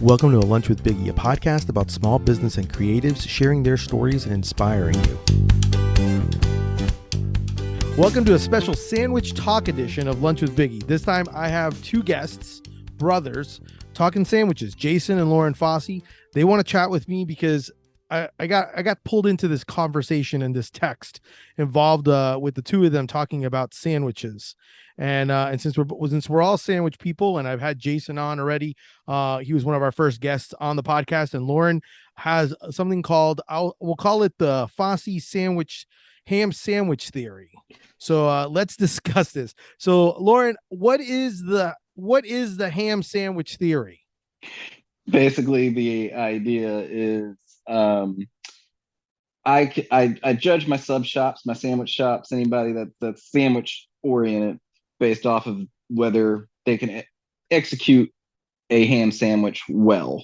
Welcome to A Lunch with Biggie, a podcast about small business and creatives sharing their stories and inspiring you. Welcome to a special sandwich talk edition of Lunch with Biggie. This time I have two guests, brothers, talking sandwiches, Jason and Loren Fossee. They want to chat with me because I got pulled into this conversation and this text involved with the two of them talking about sandwiches. And since we're all sandwich people, and I've had Jason on already, he was one of our first guests on the podcast, and Loren has something called we'll call it the Fossee ham sandwich theory. So let's discuss this. So Loren, what is the ham sandwich theory? Basically, the idea is I judge my sub shops, my sandwich shops, anybody that's sandwich oriented based off of whether they can execute a ham sandwich well.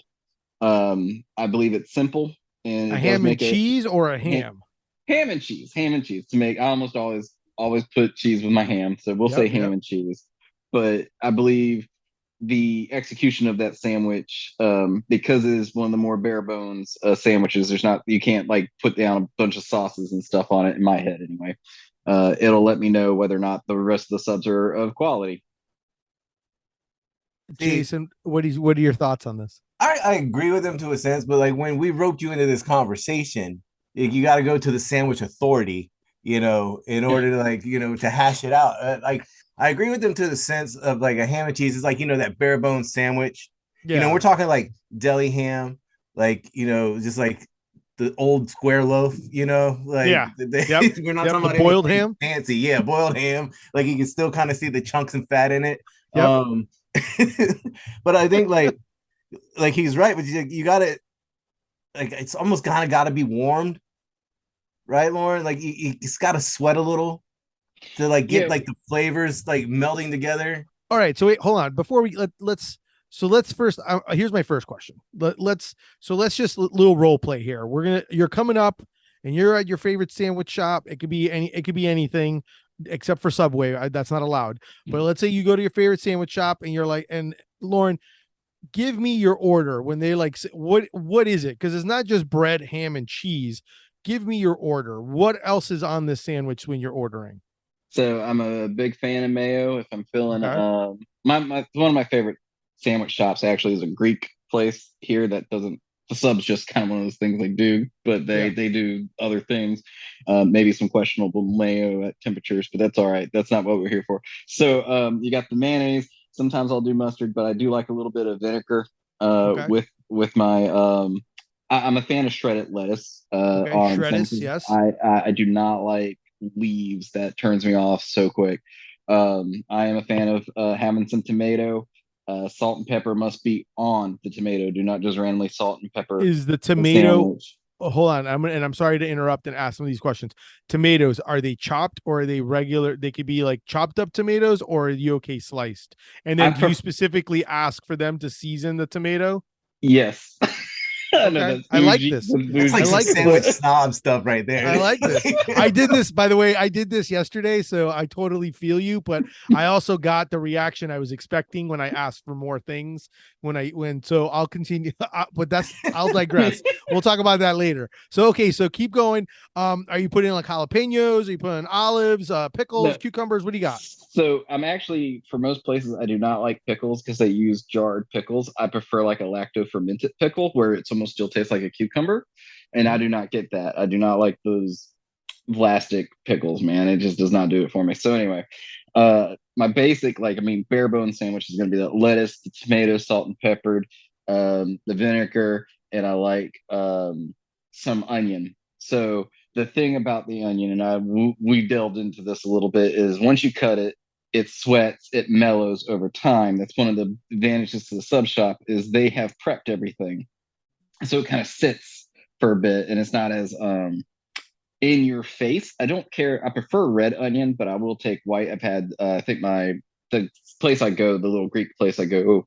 I believe it's simple, and a ham and cheese or a ham? Ham and cheese to make. I almost always put cheese with my ham, so we'll say ham and cheese. But I believe the execution of that sandwich, because it is one of the more bare bones sandwiches, you can't like put down a bunch of sauces and stuff on it, in my head anyway. It'll let me know whether or not the rest of the subs are of quality. Jason, what are your thoughts on this? I agree with him to a sense, but like when we roped you into this conversation, you got to go to the sandwich authority, in order to to hash it out. I agree with them to the sense of like a ham and cheese is like, that bare bones sandwich. Yeah. We're talking like deli ham, just like the old square loaf, we're not talking about boiled ham. Fancy. Yeah, boiled ham. Like you can still kind of see the chunks and fat in it. Yep. But I think like he's right, but you got to it's almost kind of got to be warmed, right, Loren? Like it's got to sweat a little to get the flavors melding together. All right, so wait, hold on. Before we let's first. Here's my first question. Let's just little role play here. You're coming up, and you're at your favorite sandwich shop. It could be anything except for Subway. That's not allowed. But let's say you go to your favorite sandwich shop, and you're like, and Loren, give me your order. When they what is it? Because it's not just bread, ham, and cheese. Give me your order. What else is on this sandwich when you're ordering? So I'm a big fan of mayo. If I'm feeling one of my favorite sandwich shops actually is a Greek place here that doesn't. The sub's just kind of one of those things they do, but they do other things. Maybe some questionable mayo at temperatures, but that's all right. That's not what we're here for. So you got the mayonnaise. Sometimes I'll do mustard, but I do like a little bit of vinegar with my. I'm a fan of shredded lettuce. Shredded, yes. I do not like leaves. That turns me off so quick. I am a fan of having some tomato. Salt and pepper must be on the tomato. Do not just randomly salt and pepper. Is the tomato? Hold on. I'm sorry to interrupt and ask some of these questions. Tomatoes, are they chopped or are they regular? They could be like chopped up tomatoes, or are you okay sliced? And then do you specifically ask for them to season the tomato? Yes. Okay. I like this. It's like some sandwich snob stuff right there. I like this. I did this, by the way. I did this yesterday, so I totally feel you. But I also got the reaction I was expecting when I asked for more things. So I'll continue, but I'll digress. We'll talk about that later. So okay, so keep going. Are you putting like jalapenos? Are you putting olives, pickles, cucumbers? What do you got? So I'm actually, for most places, I do not like pickles because they use jarred pickles. I prefer like a lacto-fermented pickle where it almost still tastes like a cucumber. And I do not get that. I do not like those plastic pickles, man. It just does not do it for me. So anyway, my basic, bare bone sandwich is going to be the lettuce, the tomato, salt and peppered, the vinegar, and I like some onion. So the thing about the onion, and we delved into this a little bit, is once you cut it, it sweats, it mellows over time. That's one of the advantages to the sub shop is they have prepped everything. So it kind of sits for a bit and it's not as in your face. I don't care. I prefer red onion, but I will take white. I've had, I think the place I go, the little Greek place I go,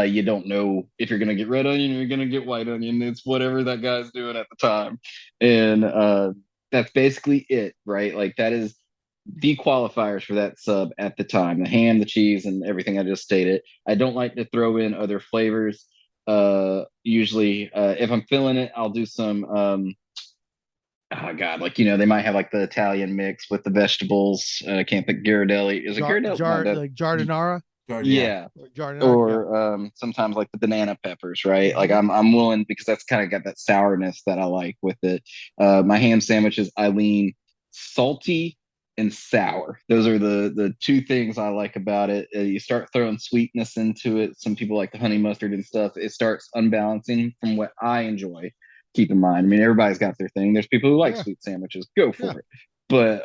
you don't know if you're going to get red onion or you're going to get white onion. It's whatever that guy's doing at the time. And that's basically it, right? Like that is the qualifiers for that sub at the time: the ham, the cheese, and everything I just stated. I don't like to throw in other flavors. Usually, if I'm feeling it, I'll do some oh god, like they might have like the Italian mix with the vegetables. I can't think Ghirardelli. Is it Ghirardelli? No, that like giardinara, Yeah. yeah. or giardinara. Yeah. Or sometimes like the banana peppers, right? Like Mhm. I'm willing because that's kind of got that sourness that I like with it. My ham sandwiches, I lean salty and sour. Those are the two things I like about it. You start throwing sweetness into it. Some people like the honey mustard and stuff. It starts unbalancing from what I enjoy. Keep in mind, I mean, everybody's got their thing. There's people who like Yeah. sweet sandwiches. Go Yeah. for it. But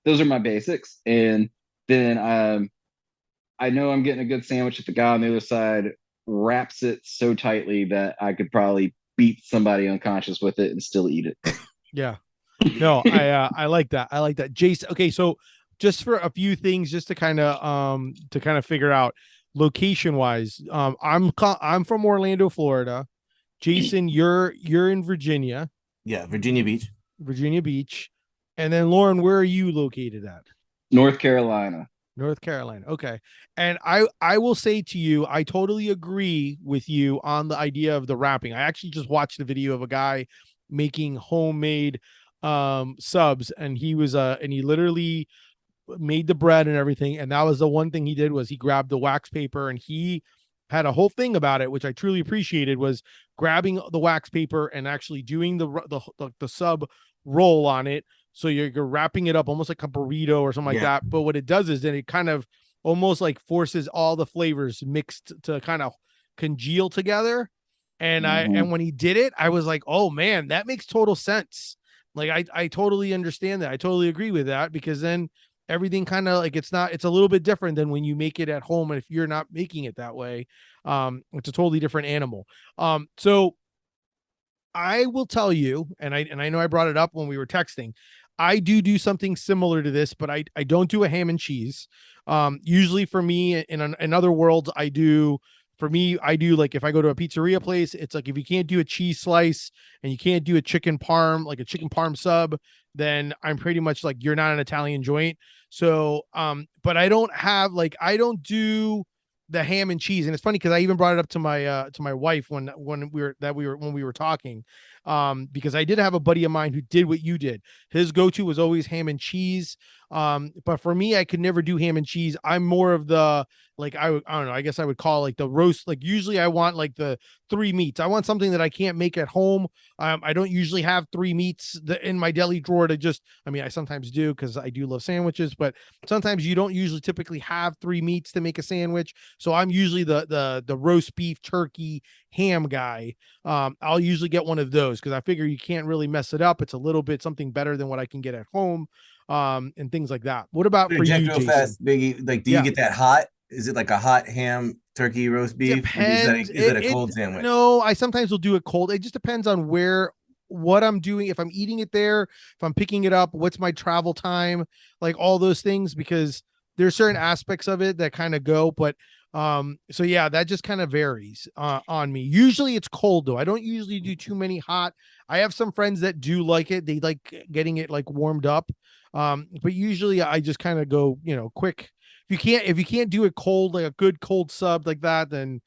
those are my basics. And then I know I'm getting a good sandwich if the guy on the other side wraps it so tightly that I could probably beat somebody unconscious with it and still eat it. Yeah. No, I like that. I like that. Jason. Okay, so just for a few things, just to kind of figure out location wise, I'm from Orlando, Florida. Jason, you're in Virginia, Yeah, Virginia Beach. Virginia Beach, and then Lauren, where are you located at? North Carolina. North Carolina. Okay. And I will say to you, I totally agree with you on the idea of the wrapping. I actually just watched a video of a guy making homemade subs, and he literally made the bread and everything, and that was the one thing he did was he grabbed the wax paper, and he had a whole thing about it which I truly appreciated, was grabbing the wax paper and actually doing the sub roll on it, so you're wrapping it up almost like a burrito or something like Yeah. that. But what it does is then it kind of almost like forces all the flavors mixed to kind of congeal together. And Mhm. when he did it, I was like, oh man, that makes total sense. Like I totally understand that. I totally agree with that, because then everything kind of like it's a little bit different than when you make it at home. And if you're not making it that way, it's a totally different animal. So I will tell you, and I know I brought it up when we were texting. I do something similar to this, but I don't do a ham and cheese. Usually for me in other worlds, I do. For me, I do like if I go to a pizzeria place, it's like if you can't do a cheese slice and you can't do a chicken parm, like a chicken parm sub, then I'm pretty much like you're not an Italian joint. So, but I don't do the ham and cheese. And it's funny because I even brought it up to my wife when we were talking, because I did have a buddy of mine who did what you did. His go-to was always ham and cheese. But for me, I could never do ham and cheese. I'm more of the, like, I don't know, I guess I would call like the roast. Like usually I want like the three meats. I want something that I can't make at home. I don't usually have three meats in my deli drawer to just, I mean, I sometimes do because I do love sandwiches, but sometimes you don't usually typically have three meats to make a sandwich. So I'm usually the roast beef, turkey, ham guy. I'll usually get one of those because I figure you can't really mess it up. It's a little bit something better than what I can get at home, and things like that. What about for Interject you, real Jason? fast, Biggie. Like, do you Yeah, get that hot? Is it like a hot ham turkey roast beef? Or depends. is it a cold sandwich? No, I sometimes will do it cold. It just depends on what I'm doing. If I'm eating it there, if I'm picking it up, what's my travel time, like all those things, because there's certain aspects of it that kind of go, but so yeah, that just kind of varies on me. Usually it's cold though. I don't usually do too many hot. I have some friends that do like it. They like getting it like warmed up. But usually I just kind of go, quick. If you can't do it cold, like a good cold sub like that, then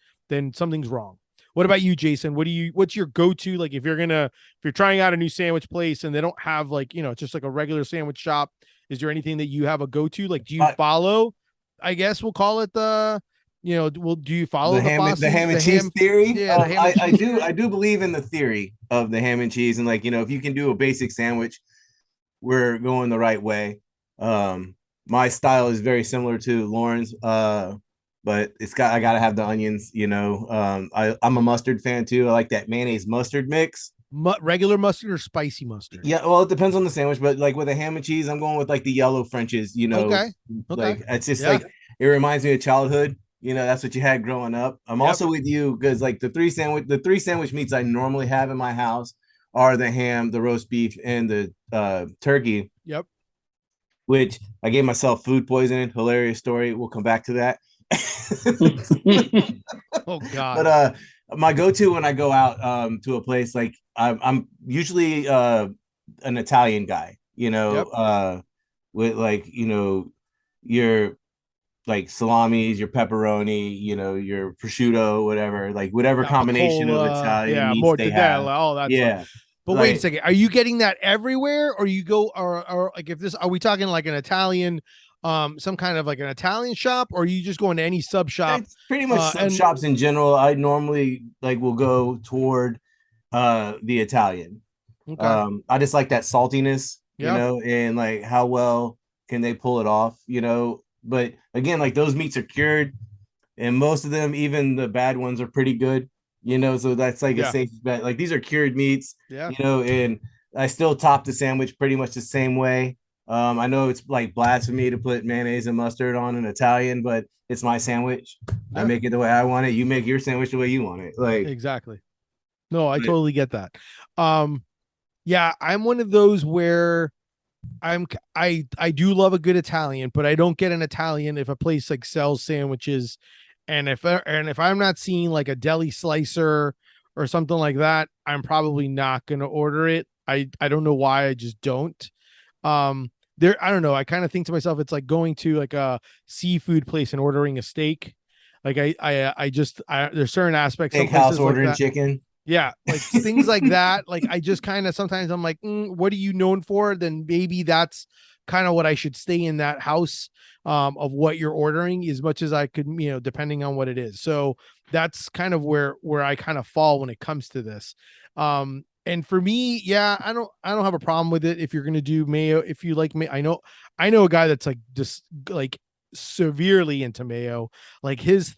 something's wrong. What about you, Jason? What's your go-to? Like if you're trying out a new sandwich place and they don't have like, it's just like a regular sandwich shop, is there anything that you have a go-to? Like do you follow, I guess we'll call it do you follow the The Fossee, ham and cheese theory. yeah, the ham and cheese theory? I do believe in the theory of the ham and cheese, and like if you can do a basic sandwich, we're going the right way. My style is very similar to Lauren's, but I gotta have the onions. I'm a mustard fan too. I like that mayonnaise mustard mix. Regular mustard or spicy mustard? Yeah, well, it depends on the sandwich, but like with a ham and cheese, I'm going with like the yellow Frenches. Okay. Okay. Like it's just Yeah. like it reminds me of childhood. That's what you had growing up. I'm Yep. also with you because like the three sandwich meats I normally have in my house are the ham, the roast beef, and the turkey. Yep. Which I gave myself food poisoning. Hilarious story. We'll come back to that. Oh God. But my go-to when I go out to a place, like I'm usually an Italian guy, Yep. with like your like salamis, your pepperoni, your prosciutto, whatever, like whatever combination of Capicola, Italian yeah, meats they have. mortadella, all that stuff. Yeah. But wait a Like second, are you getting that everywhere, or you go, or like if this, are we talking like an Italian, some kind of like an Italian shop, or are you just going to any sub shop? it's pretty much sub And shops in general. I normally like will go toward the Italian. okay, I just like that saltiness, yeah, and like how well can they pull it off, But again, like those meats are cured, and most of them, even the bad ones, are pretty good, So that's like a yeah, safe bet. Like these are cured meats, yeah, and I still top the sandwich pretty much the same way. I know it's like blasphemy to put mayonnaise and mustard on an Italian, but it's my sandwich. I yeah, make it the way I want it. You make your sandwich the way you want it. Like, exactly. No, I but totally get that. Um, yeah, I'm one of those where I do love a good Italian, but I don't get an Italian if a place like sells sandwiches, and if I'm not seeing like a deli slicer or something like that, I'm probably not gonna order it. I don't know why, I just don't. There, I don't know. I kind of think to myself, it's like going to like a seafood place and ordering a steak. Like there's certain aspects, some steakhouse places like ordering that. chicken. Yeah, like things like that. Like I just kind of sometimes I'm like, what are you known for? Then maybe that's kind of what I should stay in that house of what you're ordering as much as I could, depending on what it is. So that's kind of where I kind of fall when it comes to this. And for me, yeah, I don't have a problem with it if you're gonna do mayo. If you like me, I know a guy that's like just like severely into mayo. Like his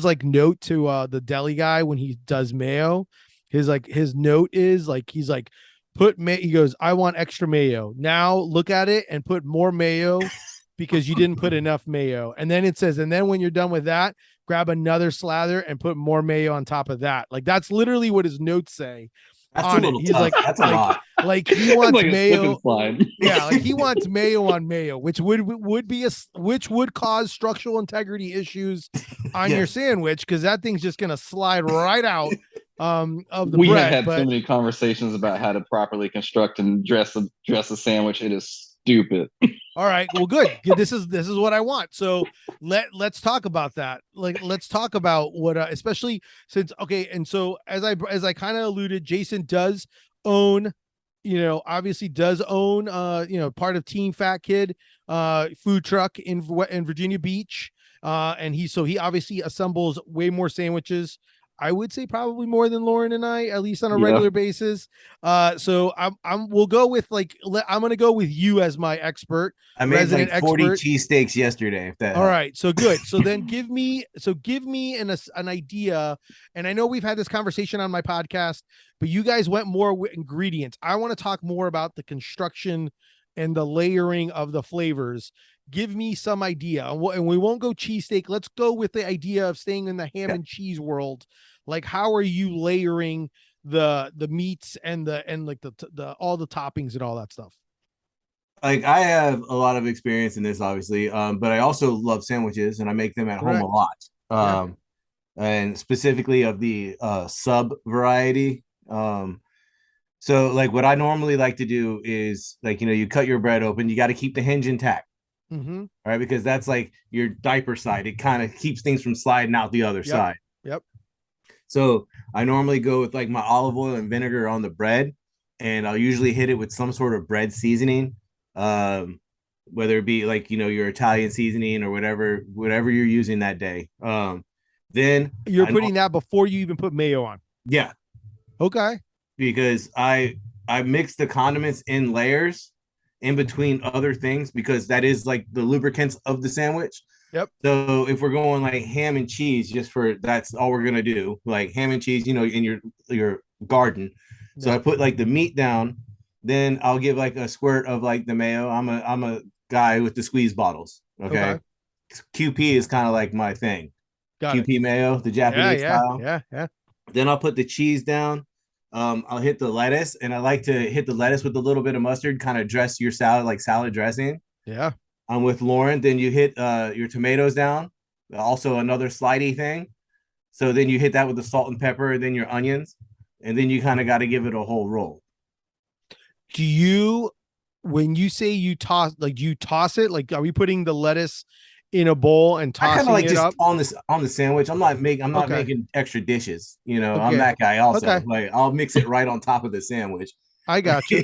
like note to the deli guy when he does mayo, his note is like he's like he goes, I want extra mayo. Now look at it and put more mayo because you didn't put enough mayo. And then it says, and then when you're done with that, grab another slather and put more mayo on top of that. Like that's literally what his notes say That's a on it. little He's tough. like That's a lot. like he It's wants like a slip and mayo. slide. Yeah, like he wants mayo on mayo, which would cause structural integrity issues on your Yeah. sandwich because that thing's just gonna slide right out of the We have bread. had so But many conversations about how to properly construct and dress a sandwich. It is stupid. all right, well, good. This is what I want. So let's talk about that. Like, let's talk about what, especially since okay, and so as I kind of alluded, Jason does own, obviously does own, part of Team Fat Kid, food truck in Virginia Beach, and he obviously assembles way more sandwiches. I would say probably more than Lauren and I, at least on a Yeah. regular basis. So we'll go with I'm gonna go with you as my expert, I made resident like 40 expert. cheesesteaks yesterday, if that All helps. right, so good. So then give me an idea. And I know we've had this conversation on my podcast, but you guys went more with ingredients. I want to talk more about the construction and the layering of the flavors. Give me some idea, and we won't go cheesesteak. Let's go with the idea of staying in the ham Yeah. and cheese world. Like, how are you layering the meats and like the all the toppings and all that stuff? Like I have a lot of experience in this, obviously, but I also love sandwiches and I make them at home a Correct. lot. Yeah. And specifically of the sub variety. So like what I normally like to do is like, you cut your bread open, you got to keep the hinge intact, Mm-hmm. right? Because that's like your diaper side. It kind of keeps things from sliding out the other Yep. side. Yep. So I normally go with like my olive oil and vinegar on the bread, and I'll usually hit it with some sort of bread seasoning, um, whether it be like your Italian seasoning or whatever you're using that day. Then You're putting that before you even put mayo on. yeah, Okay. because I mix the condiments in layers in between other things because that is like the lubricants of the sandwich. Yep. So if we're going like ham and cheese, that's all we're gonna do, like ham and cheese, in your garden. So I put like the meat down, then I'll give like a squirt of like the mayo. I'm a guy with the squeeze bottles. Okay. QP is kind of like my thing. Got QP it. mayo, the Japanese style. Yeah. Then I'll put the cheese down. I'll hit the lettuce, and I like to hit the lettuce with a little bit of mustard, kind of dress your salad like salad dressing. Yeah. I'm with Lauren. Then you hit your tomatoes down, also another slidey thing. So then you hit that with the salt and pepper, and then your onions, and then you kind of got to give it a whole roll. Do you, when you say you toss, like, do you toss it? Like, are we putting the lettuce in a bowl and I kind tossing of like it just up? on the sandwich. I'm not Okay. making extra dishes. You know, I'm Okay. that guy also. Okay. Like I'll mix it right on top of the sandwich. I gotcha.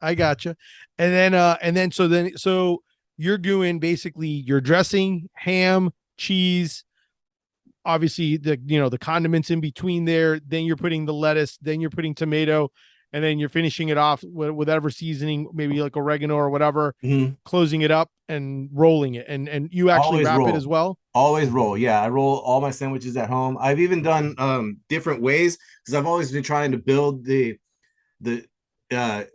I gotcha. So you're doing basically your dressing, ham, cheese, obviously the condiments in between there. Then you're putting the lettuce. Then you're putting tomato, and then you're finishing it off with whatever seasoning, maybe like oregano or whatever. Mhm. Closing it up and rolling it, and you actually Always wrap it roll. as well. Always roll. Yeah, I roll all my sandwiches at home. I've even done different ways because I've always been trying to build the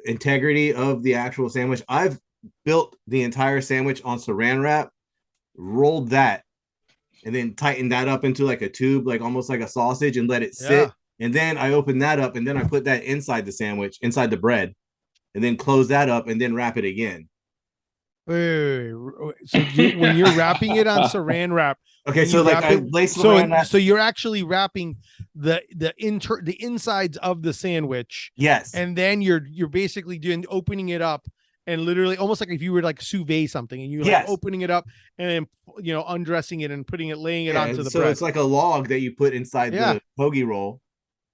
integrity of the actual sandwich. I've built the entire sandwich on saran wrap, rolled that, and then tightened that up into like a tube, like almost like a sausage, and let it sit. Yeah. And then I open that up, and then I put that inside the sandwich, inside the bread, and then close that up, and then wrap it again. Wait. So when you're wrapping it on saran wrap, Okay, when so you like wrap I it, lace saran wrap. so you're actually wrapping the insides of the sandwich, Yes. and then you're basically doing opening it up and literally almost like if you were like sous vide something, and you're like Yes. opening it up and then undressing it and putting it, laying it Yeah, onto the so bread. it's like a log that you put inside Yeah. the hoagie roll,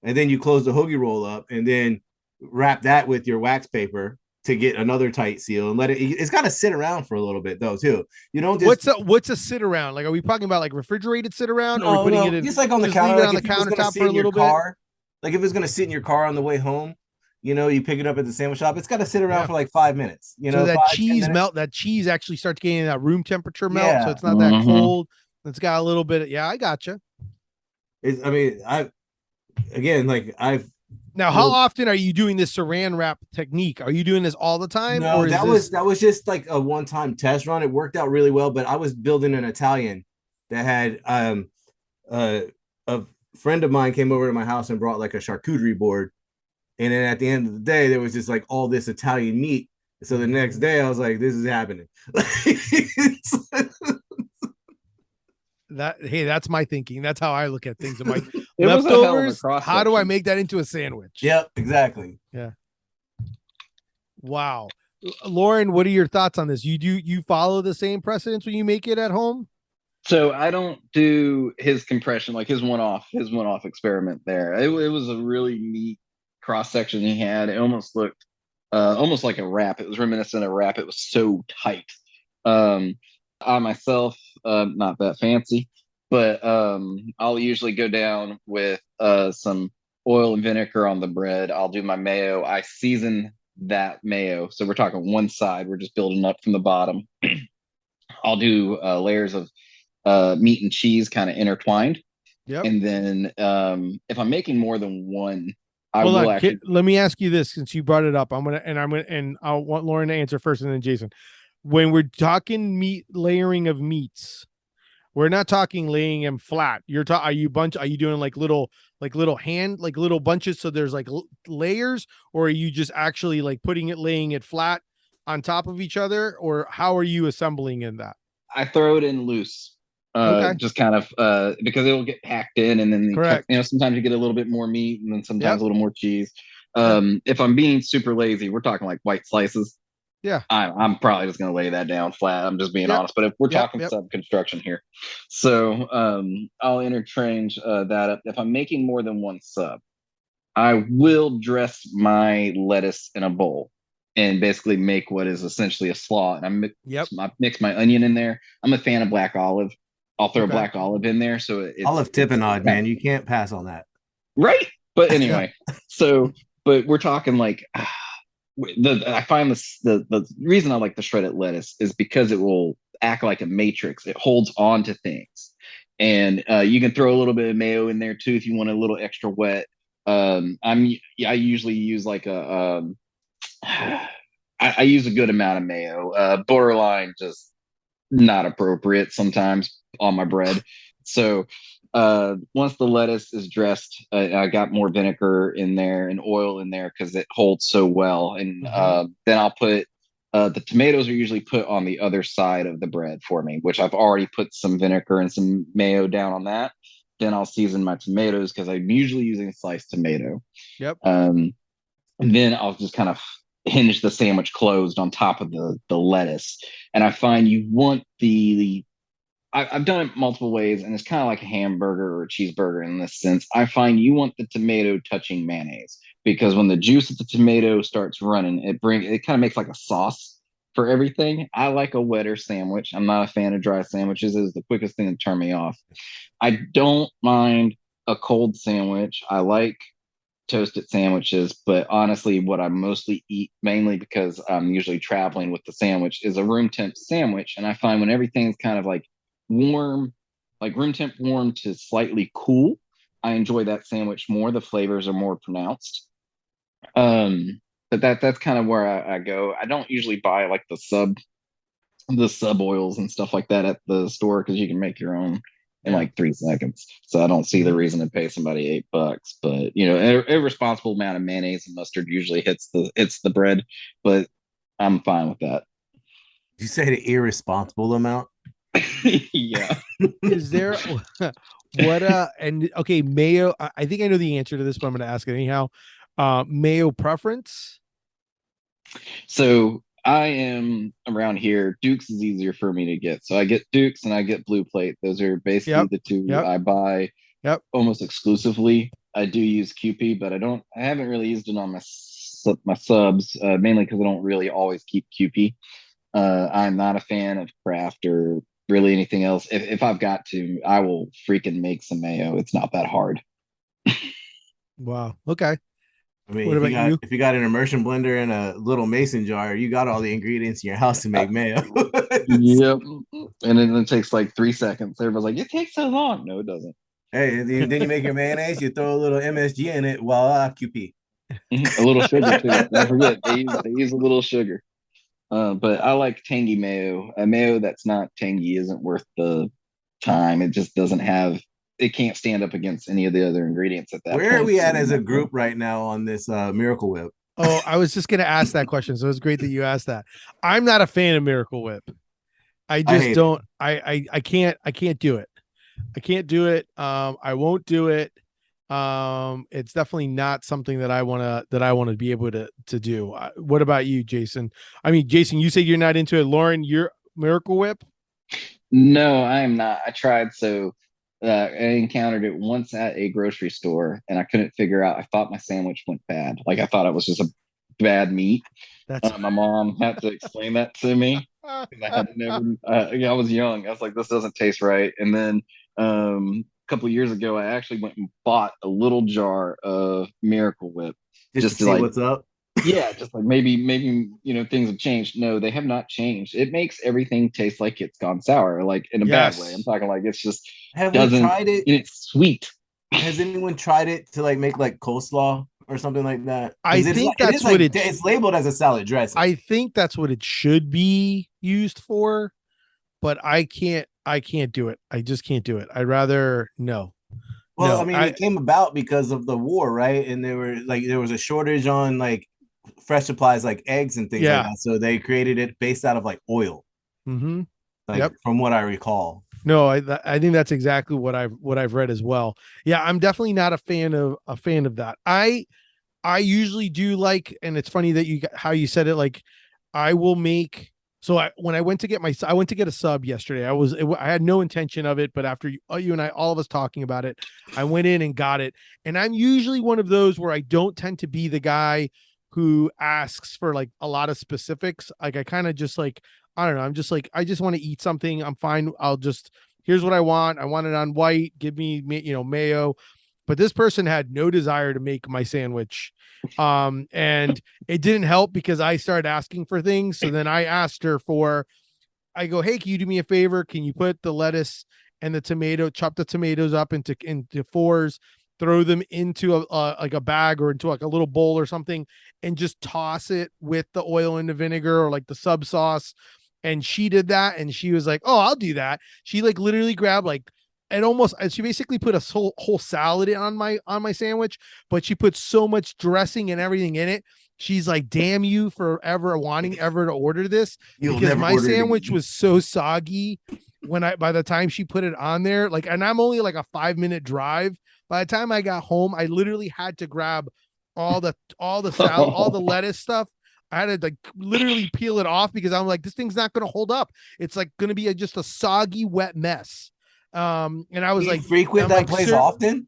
and then you close the hoagie roll up, and then wrap that with your wax paper to get another tight seal, and let it. It's got to sit around for a little bit though, too. You don't just What's a sit around? Like, are we talking about like refrigerated sit around, or are we no, putting it no, in just like on the just leave counter. it Like on the if it was going to countertop sit for a in your little bit? car, like if it was going to sit in your car on the way home, you pick it up at the sandwich shop. It's got to sit around Yeah. for like 5 minutes. So that 5-10 cheese minutes. melt, that cheese actually starts getting that room temperature melt, so Yeah, it's not that cold. It's got a little bit. Yeah, I gotcha. I mean, I've Now, how built. often are you doing this saran wrap technique? Are you doing this all the time, No, or is this? that was just like a one-time test run. It worked out really well, but I was building an Italian that had a friend of mine came over to my house and brought like a charcuterie board. And then at the end of the day, there was just like all this Italian meat. So the next day I was like, this is happening. That's my thinking. That's how I look at things. I'm like, It was a hell of a leftovers. cross How do I section. make that into a sandwich? Yep, exactly. Yeah. Wow. Loren, what are your thoughts on this? You follow the same precedents when you make it at home? So I don't do his compression, like his one-off experiment there. It was a really neat cross section he had. It almost looked almost like a wrap. It was reminiscent of a wrap. It was so tight. I myself, not that fancy, but I'll usually go down with some oil and vinegar on the bread. I'll do my mayo. I season that mayo. So we're talking one side. We're just building up from the bottom. I'll do layers of meat and cheese kind of intertwined. Yep. And then if I'm making more than one, I Hold will on. actually. Let me ask you this, since you brought it up. I'll want Loren to answer first, and then Jason. When we're talking meat layering of meats, we're not talking laying them flat. Are you doing like little bunches, so there's like layers, or are you just actually like laying it flat on top of each other, or how are you assembling in that? I throw it in loose. Okay. Just kind of because it'll get packed in, and then Correct. sometimes you get a little bit more meat, and then sometimes Yep. a little more cheese. If I'm being super lazy, we're talking like white slices. Yeah. I'm probably just gonna lay that down flat. I'm just being Yep. honest. But if we're Yep. talking sub construction here, so I'll interchange that up. If I'm making more than one sub, I will dress my lettuce in a bowl and basically make what is essentially a slaw. And I mix my onion in there. I'm a fan of black olive. I'll throw black olive in there. So Olive Tippinod, man. You can't pass on that. Right. But anyway, but we're talking like I find the reason I like the shredded lettuce is because it will act like a matrix. It holds on to things. And you can throw a little bit of mayo in there too if you want a little extra wet. I usually use like I use a good amount of mayo. Borderline just not appropriate sometimes on my bread. So once the lettuce is dressed, I got more vinegar in there and oil in there because it holds so well. And then I'll put the tomatoes are usually put on the other side of the bread for me, which I've already put some vinegar and some mayo down on that. Then I'll season my tomatoes because I'm usually using sliced tomato. Yep. And then I'll just kind of hinge the sandwich closed on top of the lettuce. And I find you want the I've done it multiple ways, and it's kind of like a hamburger or a cheeseburger in this sense. I find you want the tomato touching mayonnaise because when the juice of the tomato starts running, it kind of makes like a sauce for everything. I like a wetter sandwich. I'm not a fan of dry sandwiches. It's the quickest thing to turn me off. I don't mind a cold sandwich. I like toasted sandwiches, but honestly, what I mostly eat, mainly because I'm usually traveling with the sandwich, is a room temp sandwich. And I find when everything's kind of like warm, like room temp warm to slightly cool, I enjoy that sandwich more. The flavors are more pronounced. But that's kind of where I go. I don't usually buy like the sub oils and stuff like that at the store because you can make your own in like 3 seconds. So I don't see the reason to pay somebody $8. But you know, a irresponsible amount of mayonnaise and mustard usually hits the bread, but I'm fine with that. You say the irresponsible amount? Yeah. Is there what and okay, mayo. I think I know the answer to this, but I'm gonna ask it anyhow. Mayo preference? So I am around here. Duke's is easier for me to get. So I get Duke's and I get Blue Plate. Those are basically Yep. the two Yep. I buy Yep. almost exclusively. I do use QP, but I haven't really used it on my subs, mainly because I don't really always keep QP. I'm not a fan of Kraft or really anything else. If I've got to, I will freaking make some mayo. It's not that hard. Wow. Okay. I mean, What about you? if you got an immersion blender and a little mason jar, you got all the ingredients in your house to make mayo. Yep. And then it takes like 3 seconds. Everybody's like, it takes so long. No, it doesn't. Hey, then you make your mayonnaise, you throw a little MSG in it, voila, QP. A little sugar too. Don't forget they use a little sugar. But I like tangy mayo. A mayo that's not tangy isn't worth the time. It just doesn't have. It can't stand up against any of the other ingredients at that Where point. are we at as a group right now on this Miracle Whip? Oh, I was just gonna ask that question. So it's great that you asked that. I'm not a fan of Miracle Whip. I just don't. I can't do it. I can't do it. I won't do it. It's definitely not something that I want to be able to do. What about you, Jason? I mean, Jason, you say you're not into it. Loren, you're Miracle Whip? No, I am not. I tried. So I encountered it once at a grocery store and I couldn't figure out. I thought my sandwich went bad. Like I thought it was just a bad meat. That's My mom had to explain that to me. I had never, I was young. I was like, this doesn't taste right. And then a couple of years ago, I actually went and bought a little jar of Miracle Whip Just to see like, what's up. yeah, just like maybe you know things have changed. No, they have not changed. It makes everything taste like it's gone sour, like in a bad way. I'm talking like it's just Have we doesn't. tried it? It's sweet. Has anyone tried it to like make like coleslaw or something like that? I think that's what it's labeled as a salad dressing. I think that's what it should be used for, but I can't do it. I just can't do it. I'd rather no. Well, No, I mean, it came about because of the war, right? And there was a shortage on like fresh supplies like eggs and things like that. So they created it based out of like oil. Mm-hmm. Like from what I recall. No, I think that's exactly what I've read as well. Yeah, I'm definitely not a fan of that. I usually do like, and it's funny that how you said it. Like, I will make. So when I went to get a sub yesterday. I had no intention of it, but after you and I, all of us talking about it, I went in and got it. And I'm usually one of those where I don't tend to be the guy who asks for like a lot of specifics. Like I kind of just like, I don't know. I'm just like, I just want to eat something. I'm fine. Here's what I want. I want it on white. Give me, mayo. But this person had no desire to make my sandwich. And it didn't help because I started asking for things. So then I asked her I go, hey, can you do me a favor? Can you put the lettuce and the tomato, chop the tomatoes up into fours, throw them into like a bag or into like a little bowl or something, and just toss it with the oil and the vinegar or like the sub sauce. And she did that, and she was like, oh, I'll do that. She like literally grabbed like, she basically put a whole salad on my sandwich, but she put so much dressing and everything in it. She's like, damn you for ever wanting ever to order this, because my sandwich was so soggy by the time she put it on there, like, and I'm only like a 5-minute drive. By the time I got home, I literally had to grab all the salad, all the lettuce stuff. I had to like literally peel it off because I'm like, this thing's not going to hold up. It's like going to be just a soggy, wet mess. And I was You like, frequent that place often?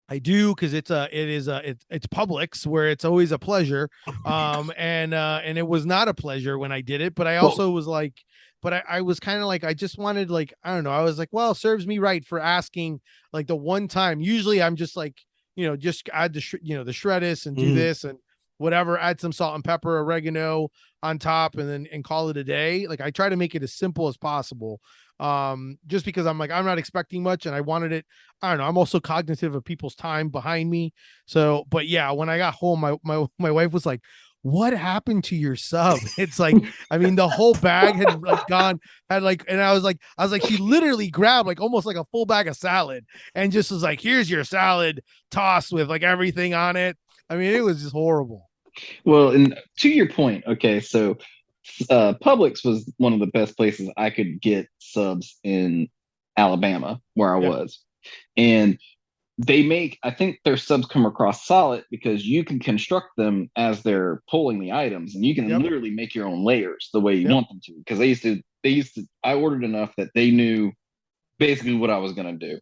I do, because it's Publix, where it's always a pleasure. And it was not a pleasure when I did it, but I also was like, but I was kind of like, I just wanted, like, I don't know. I was like, well, it serves me right for asking like the one time. Usually I'm just like, just add the the shreddis and do this and whatever, add some salt and pepper, oregano on top, and call it a day. Like, I try to make it as simple as possible. Just because I'm like, I'm not expecting much and I wanted it. I don't know. I'm also cognitive of people's time behind me. So, but yeah, when I got home, my wife was like, what happened to your sub? It's like, I mean, the whole bag had like gone, and I was like, she literally grabbed like almost like a full bag of salad and just was like, here's your salad tossed with like everything on it. I mean, it was just horrible. Well, and to your point, okay, so Publix was one of the best places I could get subs in Alabama, where I was. And I think their subs come across solid because you can construct them as they're pulling the items, and you can literally make your own layers the way you want them to. Because I ordered enough that they knew basically what I was going to do.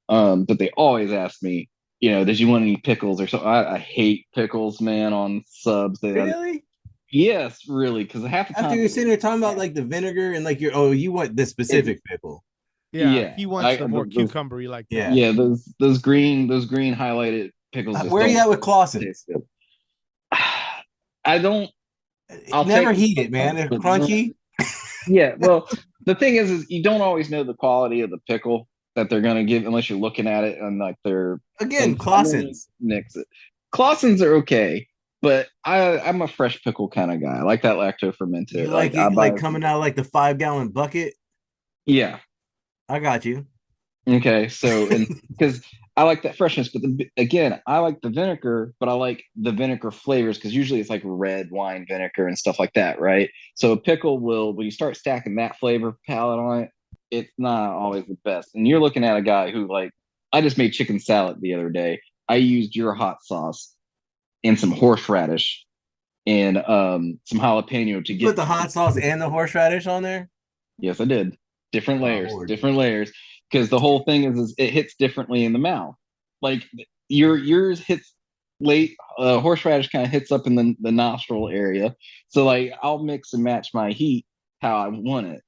But they always asked me, did you want any pickles or something? I hate pickles, man, on subs. Really? Yes, really, because half the time after you're sitting there talking about like the vinegar and like you want the specific pickle. Yeah, he wants the more cucumbery, like that. Yeah, those green highlighted pickles. Where are you at with Clausen? I don't. I'll never heat it, man. They're crunchy. Yeah, well, the thing is you don't always know the quality of the pickle that they're gonna give unless you're looking at it and like they're Clausen's. Nix it. Clausen's are okay. But I'm a fresh pickle kind of guy. I like that lacto fermented. You like it like coming out like the 5-gallon bucket? Yeah. I got you. Okay. So, and because I like that freshness, but again, I like the vinegar, but I like the vinegar flavors because usually it's like red wine vinegar and stuff like that, right? So a pickle when you start stacking that flavor palette on it, it's not always the best. And you're looking at a guy who I just made chicken salad the other day. I used your hot sauce and some horseradish and some jalapeno to get. Put the hot sauce and the horseradish on there? Yes, I did. Different layers. Because the whole thing is it hits differently in the mouth. Like yours hits late, horseradish kind of hits up in the nostril area. So like I'll mix and match my heat how I want it.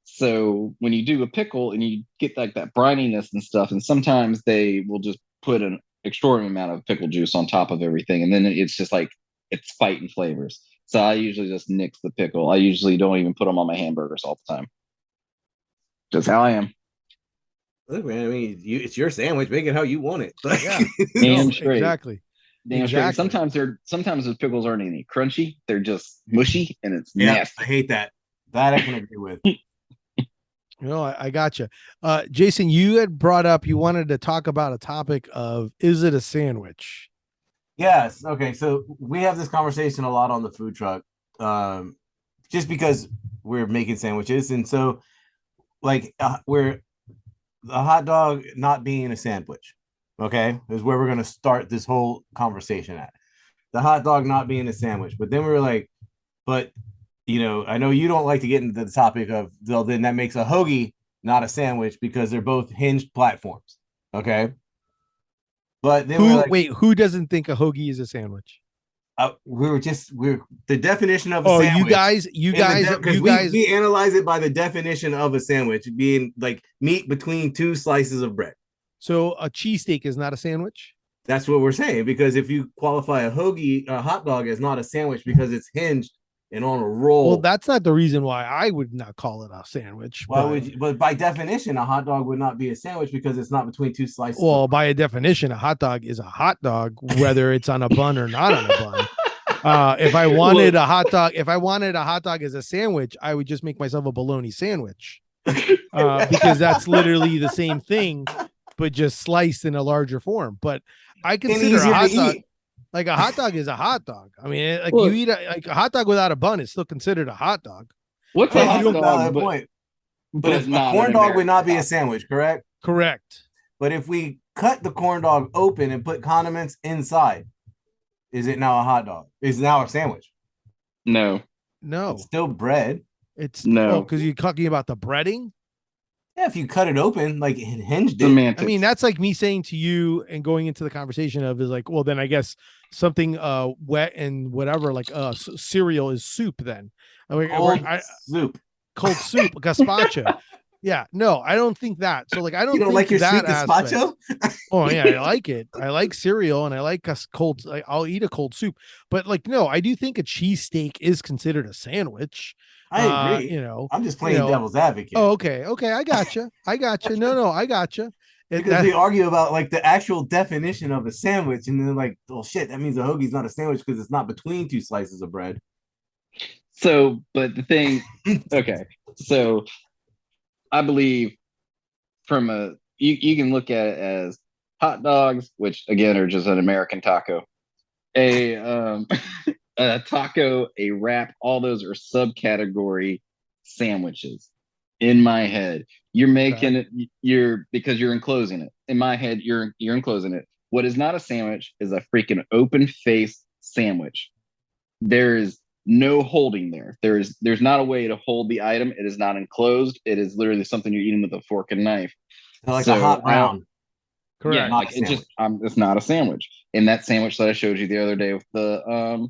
So when you do a pickle and you get like that brininess and stuff, and sometimes they will just put an extraordinary amount of pickle juice on top of everything, and then it's just like it's fighting flavors. So I usually just nix the pickle. I usually don't even put them on my hamburgers all the time. Just how I am. Look, man, I mean, it's your sandwich. Make it how you want it. Yeah, damn straight. Exactly. Damn straight. Sometimes those pickles aren't any crunchy. They're just mushy, and it's nasty. I hate that. That I can agree with. I got you. Jason, you had brought up, you wanted to talk about a topic of, is it a sandwich? Yes. Okay. So we have this conversation a lot on the food truck, just because we're making sandwiches. And so we're a hot dog not being a sandwich. Okay. Is where we're going to start this whole conversation at. The hot dog not being a sandwich. But then we were like, but I know you don't like to get into the topic of, well, then that makes a hoagie not a sandwich because they're both hinged platforms. Okay. But then who doesn't think a hoagie is a sandwich? We're the definition of a sandwich. You guys, we analyze it by the definition of a sandwich being like meat between two slices of bread. So a cheesesteak is not a sandwich? That's what we're saying, because if you qualify a hot dog as not a sandwich because it's hinged and on a roll. Well, that's not the reason why I would not call it a sandwich. But by definition, a hot dog would not be a sandwich because it's not between two slices. Well, by a definition, a hot dog is a hot dog, whether it's on a bun or not on a bun. If I wanted a hot dog as a sandwich, I would just make myself a bologna sandwich, because that's literally the same thing, but just sliced in a larger form. But I consider a hot dog. Like a hot dog is a hot dog. I mean, you eat a hot dog without a bun, it's still considered a hot dog. What's a hot dog? But if a corn dog would not be a sandwich, correct? Correct. But if we cut the corn dog open and put condiments inside, is it now a hot dog? Is it now a sandwich? No, No, It's still bread. it's no. because you're talking about the breading. Yeah, if you cut it open, like it hinged it. Semantics. I mean, that's like me saying to you and going into the conversation of is like, well, then I guess something wet and whatever, like cereal is soup. Then Cold soup. cold soup, gazpacho. Yeah, no, I don't think that. So like, I don't You don't think like your that sweet gazpacho? Oh yeah, I like it. I like cereal and I like cold. I'll eat a cold soup, but like no, I do think a cheesesteak is considered a sandwich. I agree. You know, I'm just playing devil's advocate. Oh, okay, I gotcha. No, I gotcha. Because they argue about like the actual definition of a sandwich, and then like, oh shit, that means a hoagie's not a sandwich because it's not between two slices of bread. So, but the thing, okay, so I believe from you can look at it as hot dogs, which again are just an American taco, a a taco, a wrap, all those are subcategory sandwiches. In my head, you're making it, because you're enclosing it. In my head, you're enclosing it. What is not a sandwich is a freaking open face sandwich. There is no holding there. There's not a way to hold the item. It is not enclosed. It is literally something you're eating with a fork and knife. Like a hot round. Correct. Yeah, like it's not a sandwich. And that sandwich that I showed you the other day with the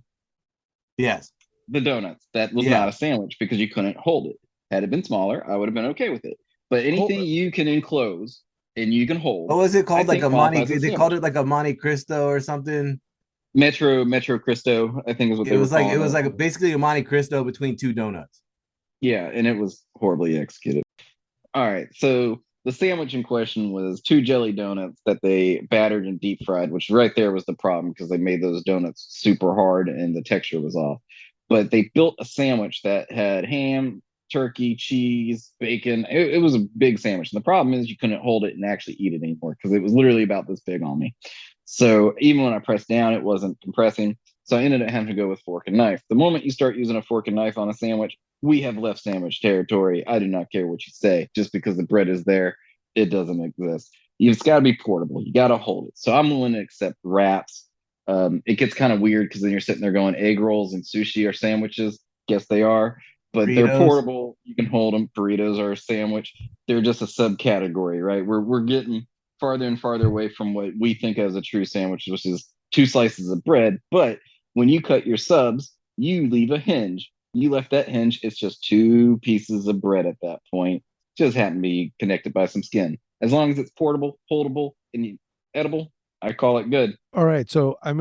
yes, the donuts, that was not a sandwich because you couldn't hold it. Had it been smaller, I would have been okay with it. But anything you can enclose and you can hold. What was it called? Like a Monte? They called it like a Monte Cristo or something. Metro Cristo, I think is what it was like. It was like basically a Monte Cristo between two donuts. Yeah, and it was horribly executed. All right, so the sandwich in question was 2 jelly donuts that they battered and deep fried, which right there was the problem because they made those donuts super hard and the texture was off. But they built a sandwich that had ham, turkey, cheese, bacon. It was a big sandwich. And the problem is you couldn't hold it and actually eat it anymore because it was literally about this big on me. So even when I pressed down, it wasn't compressing. So I ended up having to go with fork and knife. The moment you start using a fork and knife on a sandwich, we have left sandwich territory. I do not care what you say. Just because the bread is there, it doesn't exist. It's got to be portable. You got to hold it. So I'm willing to accept wraps. It gets kind of weird because then you're sitting there going, egg rolls and sushi are sandwiches. Guess they are, but they're portable. You can hold them. Burritos are a sandwich. They're just a subcategory, right? We're getting farther and farther away from what we think as a true sandwich, which is 2 slices of bread. But when you cut your subs, you leave a hinge. You left that hinge. It's just 2 pieces of bread at that point. Just happen to be connected by some skin. As long as it's portable, holdable, and edible, I call it good. All right, so I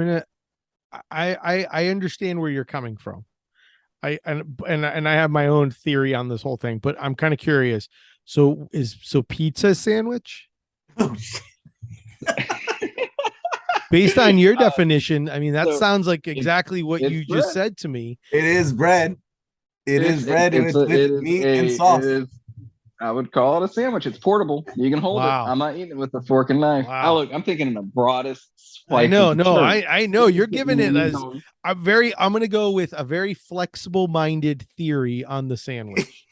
understand where you're coming from. I have my own theory on this whole thing, but I'm kind of curious. So pizza sandwich? Oh shit. Based on your definition, I mean that sounds like exactly what you just said to me. It is bread. It is bread with meat and sauce. I would call it a sandwich. It's portable. You can hold it. I'm not eating it with a fork and knife. Wow. I'm thinking in the broadest. I know. I know you're giving it as I'm going to go with a very flexible minded theory on the sandwich.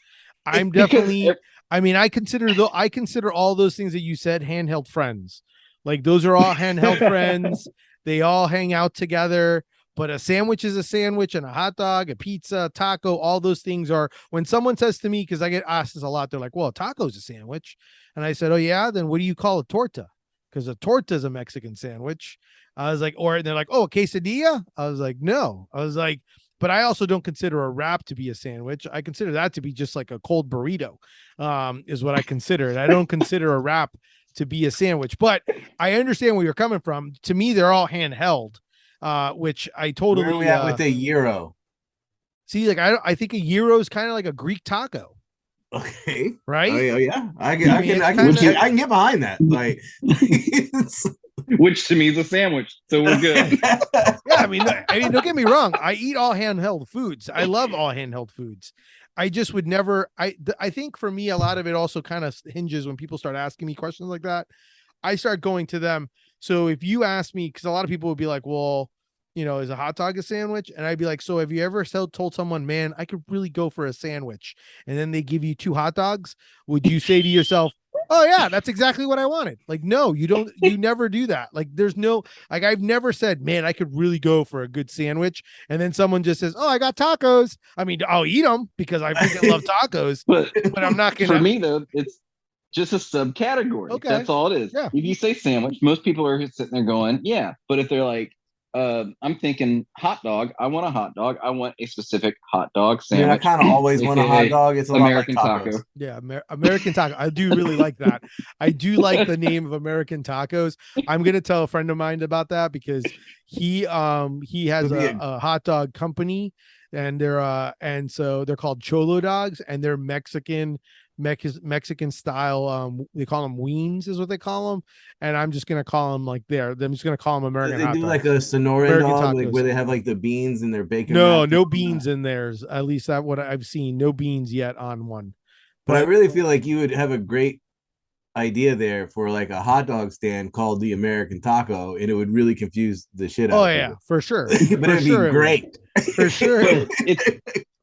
I'm definitely, I consider all those things that you said handheld friends. Like those are all handheld friends. They all hang out together. But a sandwich is a sandwich, and a hot dog, a pizza, a taco, all those things are, when someone says to me, because I get asked this a lot, they're like, well, a taco's a sandwich. And I said, oh, yeah, then what do you call a torta? Because a torta is a Mexican sandwich. I was like, or they're like, oh, a quesadilla? I was like, no. I was like, but I also don't consider a wrap to be a sandwich. I consider that to be just like a cold burrito, is what I consider it. I don't consider a wrap to be a sandwich, but I understand where you're coming from. To me, they're all handheld. Which I totally. Where are we at with a gyro? See, like I think a gyro is kind of like a Greek taco. Okay. Right? Oh yeah. I can get behind that. Like, which to me is a sandwich, so we're good. Yeah, I mean, don't get me wrong. I eat all handheld foods. I love all handheld foods. I just would never. I think for me, a lot of it also kind of hinges when people start asking me questions like that. I start going to them. So if you ask me, because a lot of people would be like, well, is a hot dog a sandwich? And I'd be like, so have you ever told someone, man, I could really go for a sandwich, and then they give you 2 hot dogs? Would you say to yourself, Oh yeah, that's exactly what I wanted. Like, no, you don't. You never do that. Like, there's no. Like, I've never said, man, I could really go for a good sandwich, and then someone just says, oh, I got tacos. I mean, I'll eat them because I freaking love tacos, But but I'm not for gonna. me though, it's just a subcategory. Okay, That's all it is. yeah. If you say sandwich, most people are sitting there going, yeah. But if they're like, I'm thinking hot dog, I want a hot dog. I want a specific hot dog I mean, I sandwich, kind of always want a hot aka dog. It's a lot like American tacos. taco. Yeah, American taco. I do really like that. I do like the name of American tacos. I'm gonna tell a friend of mine about that because he has Could be a hot dog company, and so they're called Cholo dogs, and they're Mexican style. They call them weens, is what they call them, and I'm just gonna call them like I'm just gonna call them American They hot do dogs. like a Sonoran American dog, like tacos. where they have like the beans and their bacon. No, wrapped no on beans that. in theirs. At least that what I've seen. No beans yet on one. But I really feel like you would have a great idea there for like a hot dog stand called the American Taco, and it would really confuse the shit out Oh of yeah, people. for sure. But For it'd sure be it great. For sure. But it's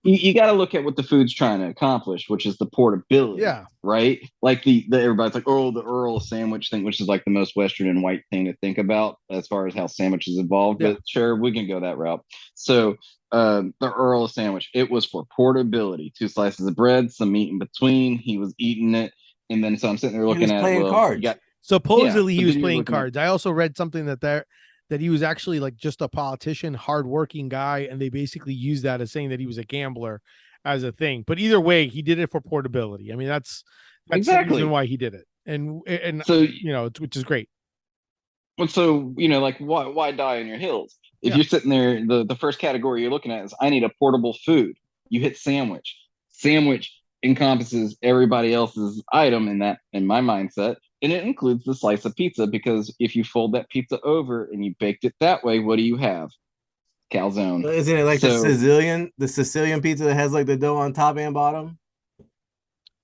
you got to look at what the food's trying to accomplish, which is the portability. Yeah. Right. Like the everybody's like, oh, the Earl sandwich thing, which is like the most Western and white thing to think about as far as how sandwiches evolved. Yeah. But sure, we can go that route. So the Earl sandwich, it was for portability. 2 slices of bread, some meat in between. He was eating it. And then so I'm sitting there He looking was at playing cards. Supposedly he but was then you're playing looking at- cards. I also read something that he was actually like just a politician, hardworking guy, and they basically used that as saying that he was a gambler as a thing. But either way, he did it for portability. I mean, that's the Exactly. reason why he did it, and So which is great. so like why die on your heels? If Yeah. you're sitting there, the first category you're looking at is I need a portable food. You hit sandwich. Sandwich encompasses everybody else's item in my mindset, and it includes the slice of pizza, because if you fold that pizza over and you baked it that way, what do you have? Calzone. Isn't it like So- the Sicilian pizza that has like the dough on top and bottom?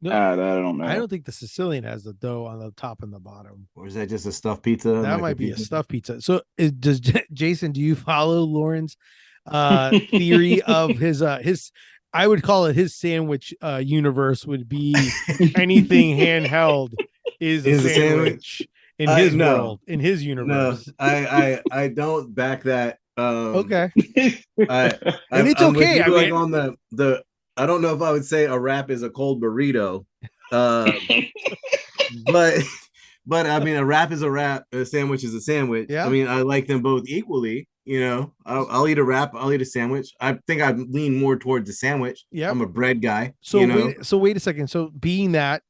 No, I don't know. I don't think the Sicilian has the dough on the top and the bottom. Or is that just a stuffed pizza? That like might be a pizza? stuffed pizza. So does Jason, do you follow Lauren's theory of his I would call it his sandwich universe would be anything handheld is a sandwich in his world, in his No, universe. I don't back that. Okay. And it's I'm with okay. you, I like mean, on the I don't know if I would say a wrap is a cold burrito. But I mean, a wrap is a wrap, a sandwich is a sandwich. Yeah. I mean, I like them both equally. You know, I'll eat a wrap, I'll eat a sandwich. I think I lean more towards the sandwich. Yeah. I'm a bread guy. So you know? wait a second. So being that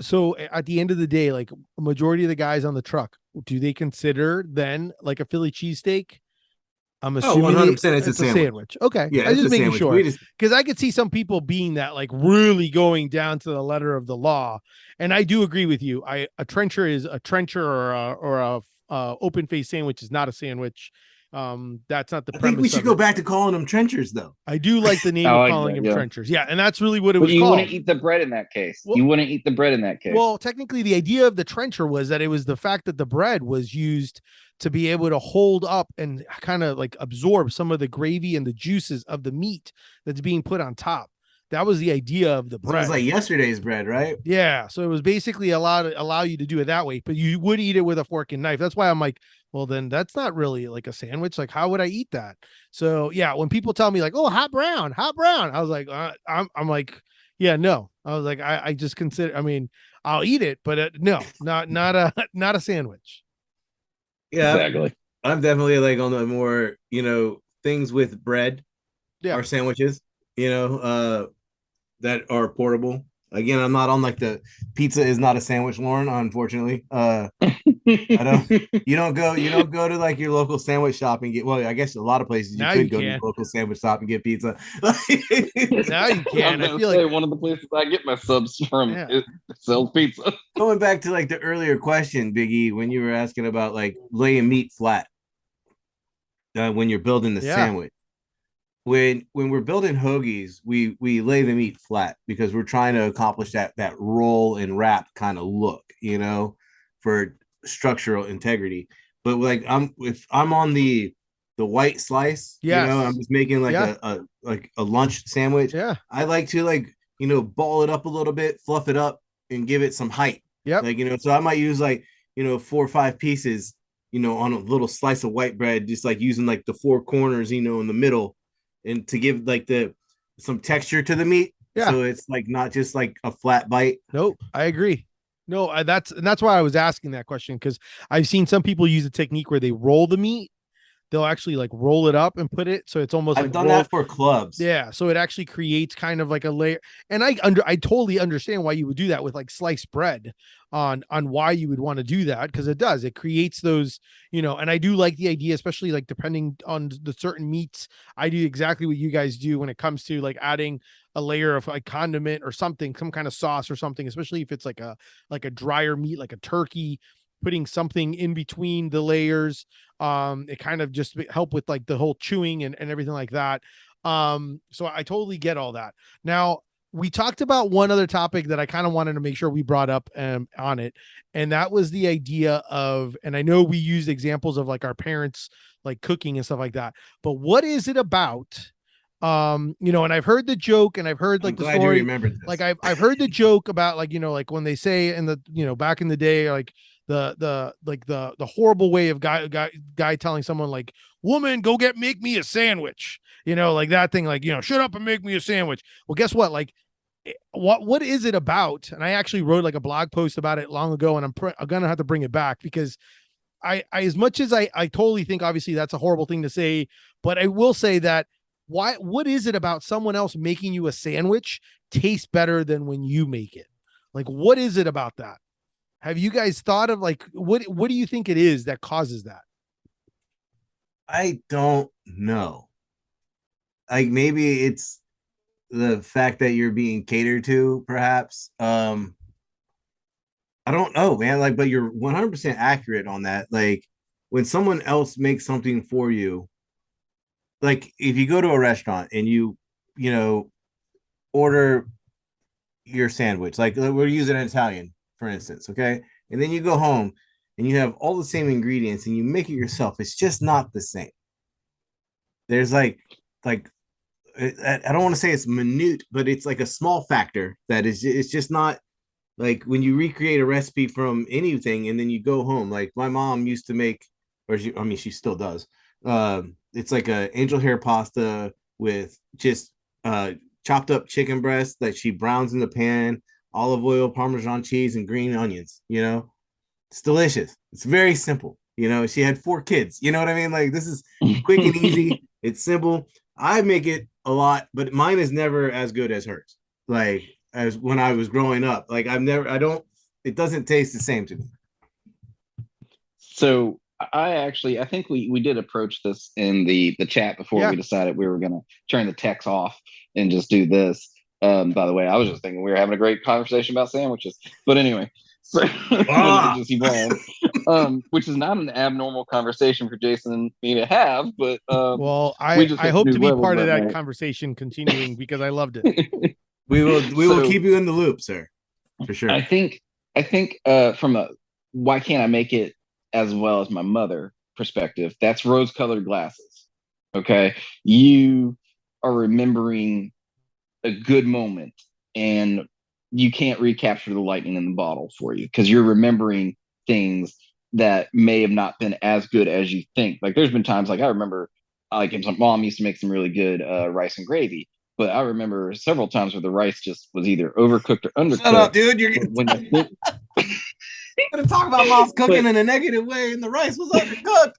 so at the end of the day, like a majority of the guys on the truck, do they consider then like a Philly cheesesteak? I'm assuming 100% it's a sandwich. Okay. Yeah, I was it's just a making sandwich. sure. Because I could see some people being that like really going down to the letter of the law. And I do agree with you. A trencher is a trencher, or a open face sandwich is not a sandwich. That's not the I premise. think we should go back to calling them trenchers, though. I do like the name I of like calling that, them yeah. trenchers. Yeah, and that's really what it But was you called. wouldn't eat the bread in that case. Well- You wouldn't eat the bread in that case. Well, technically, the idea of the trencher was that it was the fact that the bread was used to be able to hold up and kind of like absorb some of the gravy and the juices of the meat that's being put on top. That was the idea of the So it bread. was like yesterday's bread, right? Yeah, so it was basically allow you to do it that way, but you would eat it with a fork and knife. That's why I'm like, well, then that's not really like a sandwich. Like, how would I eat that? So yeah, when people tell me like, oh, hot brown, I was like, I'm like, yeah, no. I was like, I just consider. I mean, I'll eat it, but no, not a sandwich. Yeah, exactly. I'm definitely like on the more, things with bread Yeah. or sandwiches, that are portable. Again, I'm not on like the pizza is not a sandwich, Lauren, unfortunately. You don't go to like your local sandwich shop and get, well, I guess a lot of places Now you you could go to can. your local sandwich shop and get pizza. Now you can. I feel say like one of the places I get my subs from Yeah. sells pizza. Going back to like the earlier question, Biggie, when you were asking about like laying meat flat when you're building the Yeah. sandwich. When we're building hoagies, we lay the meat flat because we're trying to accomplish that roll and wrap kind of look, for structural integrity. But like if I'm on the white slice, Yes. I'm just making like a lunch sandwich. Yeah. I like to ball it up a little bit, fluff it up, and give it some height. Yep. Like, so I might use like, 4 or 5 pieces, on a little slice of white bread, just like using like the 4 corners, in the middle, and to give like some texture to the meat. Yeah. So it's like not just like a flat bite. Nope. I agree. No, that's why I was asking that question, because I've seen some people use a technique where they roll the meat. They'll actually like roll it up and put it so it's almost I've like done that for clubs. Yeah, so it actually creates kind of like a layer. And I totally understand why you would do that with like sliced bread, on why you would want to do that, because it does. It creates those, and I do like the idea, especially like depending on the certain meats. I do exactly what you guys do when it comes to like adding a layer of like condiment or something, some kind of sauce or something, especially if it's like a drier meat, like a turkey, putting something in between the layers. It kind of just help with like the whole chewing and everything like that. So I totally get all that. Now, we talked about one other topic that I kind of wanted to make sure we brought up on it, and that was the idea of, and I know we used examples of like our parents like cooking and stuff like that, but what is it about, and I've heard the joke, and I've heard like the story, like I've heard the joke about like, like when they say in the, back in the day, like the horrible way of guy telling someone like, woman, go make me a sandwich, like that thing, like, shut up and make me a sandwich. Well, guess what? Like, what is it about? And I actually wrote like a blog post about it long ago, and I'm gonna have to bring it back, because I as much as I totally think obviously that's a horrible thing to say, but I will say that what is it about someone else making you a sandwich taste better than when you make it? Like, what is it about that? Have you guys thought of like, what do you think it is that causes that? I don't know. Like, maybe it's the fact that you're being catered to, perhaps. I don't know, man. Like, but you're 100% accurate on that. Like, when someone else makes something for you, like if you go to a restaurant and order your sandwich, like we're using Italian, for instance, okay? And then you go home and you have all the same ingredients and you make it yourself. It's just not the same. There's like I don't want to say it's minute, but it's like a small factor that is, it's just not like when you recreate a recipe from anything and then you go home. Like my mom used to make, she still does. It's like a angel hair pasta with just chopped up chicken breast that she browns in the pan, olive oil, Parmesan cheese, and green onions. It's delicious. It's very simple. She had 4 kids. You know what I mean? Like, this is quick and easy. It's simple. I make it a lot, but mine is never as good as hers. Like, as when I was growing up, like it doesn't taste the same to me. So I think we did approach this in the chat before we decided we were going to turn the text off and just do this. By the way, I was just thinking we were having a great conversation about sandwiches, but anyway, so it just evolved, which is not an abnormal conversation for Jason and me to have, but well, I hope to be part of that conversation continuing, because I loved it. We will keep you in the loop, sir, for sure. I think from a why can't I make it as well as my mother perspective, that's rose-colored glasses. Okay, you are remembering a good moment, and you can't recapture the lightning in the bottle for you because you're remembering things that may have not been as good as you think. Like, there's been times, like I remember, like my mom used to make some really good rice and gravy, but I remember several times where the rice just was either overcooked or undercooked. Shut up, dude! You're gonna talk about mom's cooking in a negative way, and the rice was undercooked.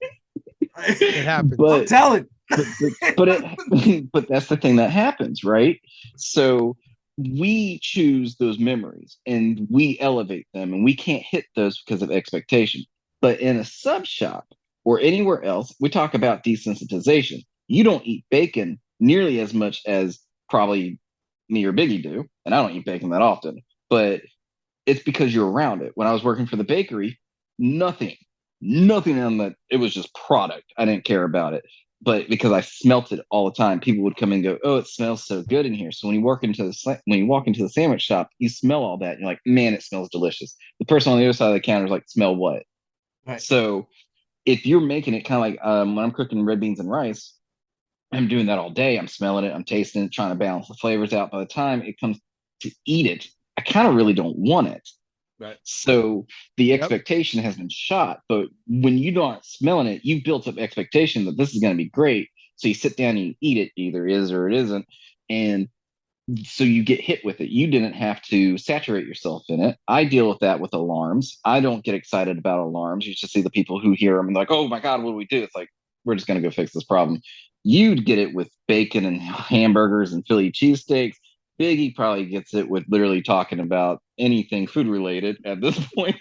It happens. I'm telling. But that's the thing that happens, right? So we choose those memories and we elevate them, and we can't hit those because of expectation. But in a sub shop or anywhere else, we talk about desensitization. You don't eat bacon nearly as much as probably me or Biggie do, and I don't eat bacon that often, but it's because you're around it. When I was working for the bakery, nothing on that. It was just product. I didn't care about it. But because I smelt it all the time, people would come and go, "Oh, it smells so good in here." So when you walk into the sandwich shop, you smell all that. And you're like, "Man, it smells delicious." The person on the other side of the counter is like, "Smell what?" Right. So if you're making it kind of like when I'm cooking red beans and rice, I'm doing that all day. I'm smelling it. I'm tasting it, trying to balance the flavors out. By the time it comes to eat it, I kind of really don't want it. Right. So the Yep. expectation has been shot. But when you don't smelling it, you've built up expectation that this is going to be great. So you sit down and you eat it, either is or it isn't. And so you get hit with it. You didn't have to saturate yourself in it. I deal with that with alarms. I don't get excited about alarms. You just see the people who hear them and like, oh my God, what do we do? It's like, we're just going to go fix this problem. You'd get it with bacon and hamburgers and Philly cheesesteaks. Biggie probably gets it with literally talking about anything food related at this point.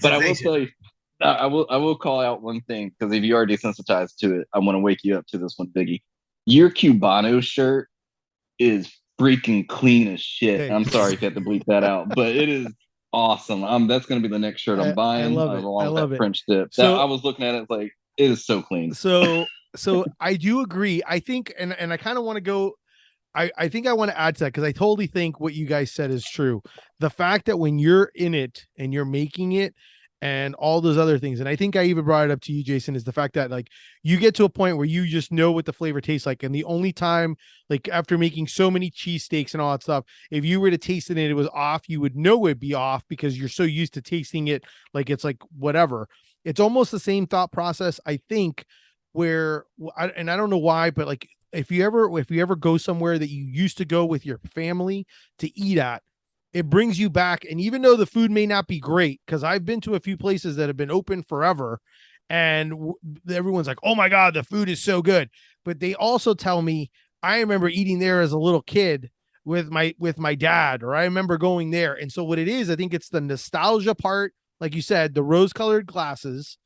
But I will Desensitization. tell you, I will call out one thing, because if you are desensitized to it, I want to wake you up to this one, Biggie. Your Cubano shirt is freaking clean as shit. Hey. I'm sorry if you have to bleep that out, but it is awesome. That's gonna be the next shirt I'm I buying, love it. along I with love that it. French dip. That So I was looking at it, it's like, it is so clean. so I do agree. I think, and I kind of want to go. I think I want to add to that, because I totally think what you guys said is true. The fact that when you're in it and you're making it and all those other things, and I think I even brought it up to you, Jason, is the fact that like you get to a point where you just know what the flavor tastes like. And the only time, like after making so many cheesesteaks and all that stuff, if you were to taste it and it was off, you would know it'd be off because you're so used to tasting it like it's like whatever. It's almost the same thought process, I think, where and I don't know why, but like if you ever go somewhere that you used to go with your family to eat at, it brings you back. And even though the food may not be great, because I've been to a few places that have been open forever, and everyone's like, oh my God, the food is so good. But they also tell me, I remember eating there as a little kid with my dad, or I remember going there. And so what it is, I think it's the nostalgia part, like you said, the rose colored glasses.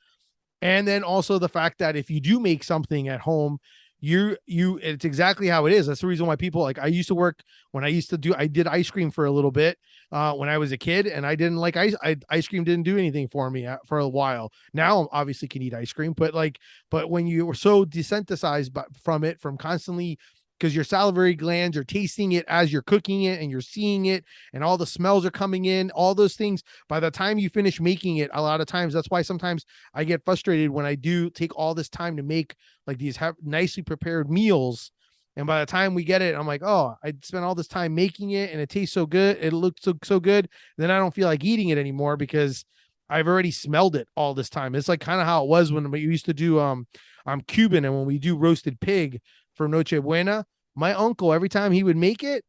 And then also the fact that if you do make something at home, it's exactly how it is. That's the reason why people, like, I used to work when I did ice cream for a little bit when I was a kid, and I didn't like ice cream didn't do anything for me for a while. Now I obviously can eat ice cream, but when you were so desensitized from it, from constantly, because your salivary glands are tasting it as you're cooking it and you're seeing it and all the smells are coming in, all those things. By the time you finish making it, a lot of times, that's why sometimes I get frustrated when I do take all this time to make like these nicely prepared meals. And by the time we get it, I'm like, oh, I spent all this time making it and it tastes so good. It looks so good. Then I don't feel like eating it anymore because I've already smelled it all this time. It's like kind of how it was when we used to do, I'm Cuban. And when we do roasted pig for Noche Buena, my uncle, every time he would make it,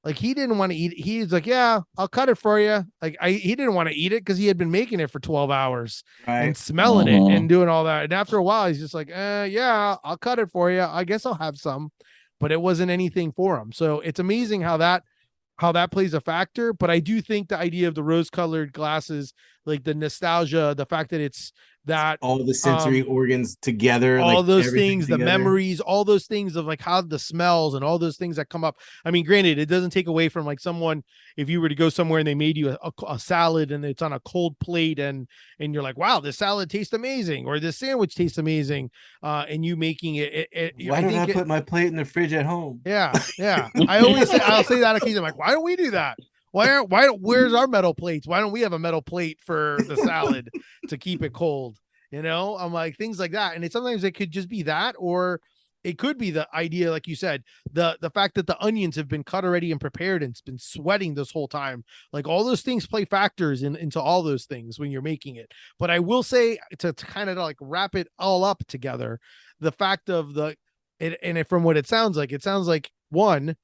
like he didn't want to eat it. He's like, yeah, I'll cut it for you. Like he didn't want to eat it because he had been making it for 12 hours and smelling it and doing all that. And after a while, he's just like, yeah, I'll cut it for you. I guess I'll have some, but it wasn't anything for him. So it's amazing how that plays a factor. But I do think the idea of the rose colored glasses, like the nostalgia, the fact that it's that all the sensory organs together, all like those things, together. the memories, all those things of like how the smells and all those things that come up. I mean, granted, it doesn't take away from like someone, if you were to go somewhere and they made you a salad and it's on a cold plate and you're like, wow, this salad tastes amazing, or this sandwich tastes amazing, and you making it. Why don't I put my plate in the fridge at home? Yeah. I'll say that occasionally. I'm like, why don't we do that? Where's our metal plates? Why don't we have a metal plate for the salad to keep it cold? I'm like, things like that. And sometimes it could just be that, or it could be the idea, like you said, the fact that the onions have been cut already and prepared and it's been sweating this whole time. Like all those things play factors into all those things when you're making it. But I will say, to kind of like wrap it all up together, the fact of from what it sounds like one,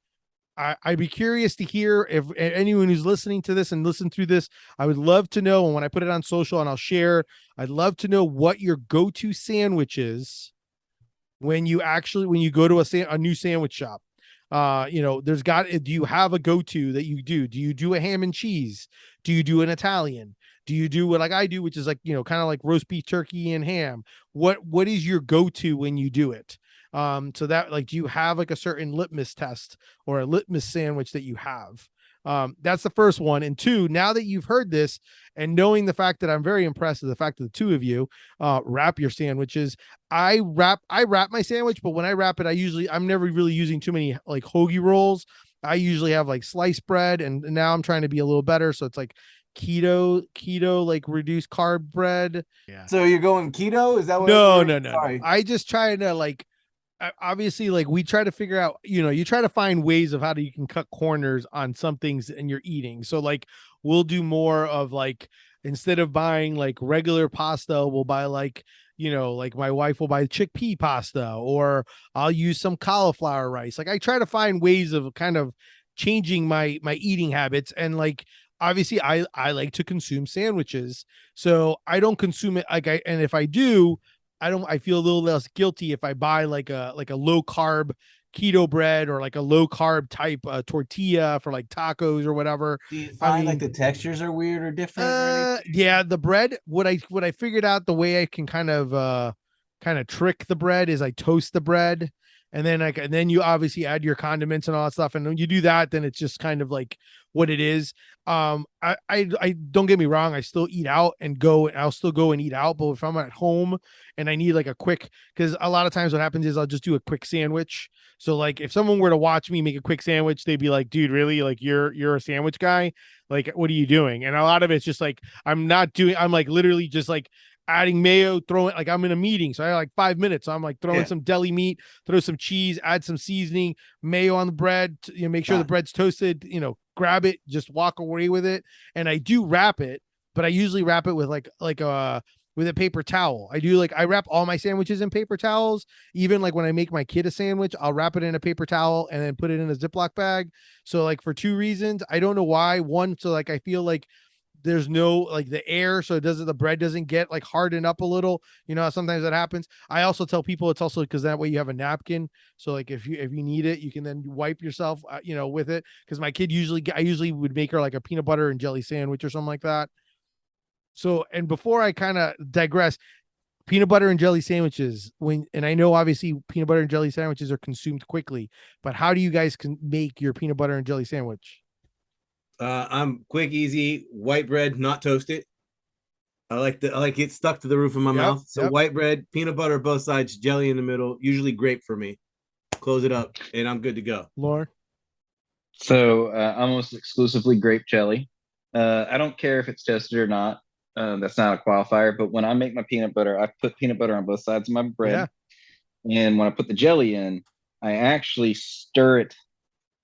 I'd be curious to hear if anyone who's listening to this and listen through this, I would love to know. And when I put it on social and I'll share, I'd love to know what your go-to sandwich is when you go to a new sandwich shop. Do you have a go-to that you do? Do you do a ham and cheese? Do you do an Italian? Do you do what like I do, which is like, kind of like roast beef, turkey, and ham? What is your go-to when you do it? So that, like, do you have like a certain litmus test or a litmus sandwich that you have? That's the first one. And two, now that you've heard this and knowing the fact that I'm very impressed with the fact that the two of you wrap your sandwiches. I wrap my sandwich, but when I wrap it, I'm never really using too many like hoagie rolls. I usually have like sliced bread, and now I'm trying to be a little better. So it's like keto, like reduced carb bread. Yeah. So you're going keto? Is that what? No. I just try to like obviously, like, we try to figure out, you try to find ways of how you can cut corners on some things and you're eating. So like we'll do more of like, instead of buying like regular pasta, we'll buy like, like my wife will buy chickpea pasta, or I'll use some cauliflower rice. Like I try to find ways of kind of changing my eating habits. And like obviously I like to consume sandwiches. So I don't consume it and if I do, I feel a little less guilty if I buy like a low carb keto bread, or like a low carb type tortilla for like tacos or whatever. Do you find like the textures are weird or different? Yeah, the bread, what I figured out, the way I can kind of trick the bread is I toast the bread, and then you obviously add your condiments and all that stuff. And when you do that, then it's just kind of like what it is. I don't get me wrong, I still eat out I'll still go and eat out, but if I'm at home and I need like a quick, because a lot of times what happens is I'll just do a quick sandwich. So like if someone were to watch me make a quick sandwich, they'd be like, dude, really? Like you're a sandwich guy? Like, what are you doing? And a lot of it's just like, I'm like literally just like adding mayo, throwing, like I'm in a meeting, so I have like 5 minutes. So I'm like throwing some deli meat, throw some cheese, add some seasoning, mayo on the bread, make sure the bread's toasted, grab it, just walk away with it. And I do wrap it, but I usually wrap it with with a paper towel. I wrap all my sandwiches in paper towels. Even like when I make my kid a sandwich, I'll wrap it in a paper towel and then put it in a Ziploc bag. So like for two reasons, I don't know why. One, so like I feel like there's no like the air, so the bread doesn't get like hardened up a little. Sometimes that happens. I also tell people it's also because that way you have a napkin, so like if you need it, you can then wipe yourself with it. Because my kid I usually would make her like a peanut butter and jelly sandwich or something like that. So, and before I kind of digress, peanut butter and jelly sandwiches, and I know obviously peanut butter and jelly sandwiches are consumed quickly, but how do you guys make your peanut butter and jelly sandwich? I'm quick, easy, white bread, not toasted. I like it stuck to the roof of my mouth. So white bread, peanut butter both sides, jelly in the middle, usually grape for me. Close it up, and I'm good to go. Lauren? So almost exclusively grape jelly. I don't care if it's toasted or not. That's not a qualifier. But when I make my peanut butter, I put peanut butter on both sides of my bread. Yeah. And when I put the jelly in, I actually stir it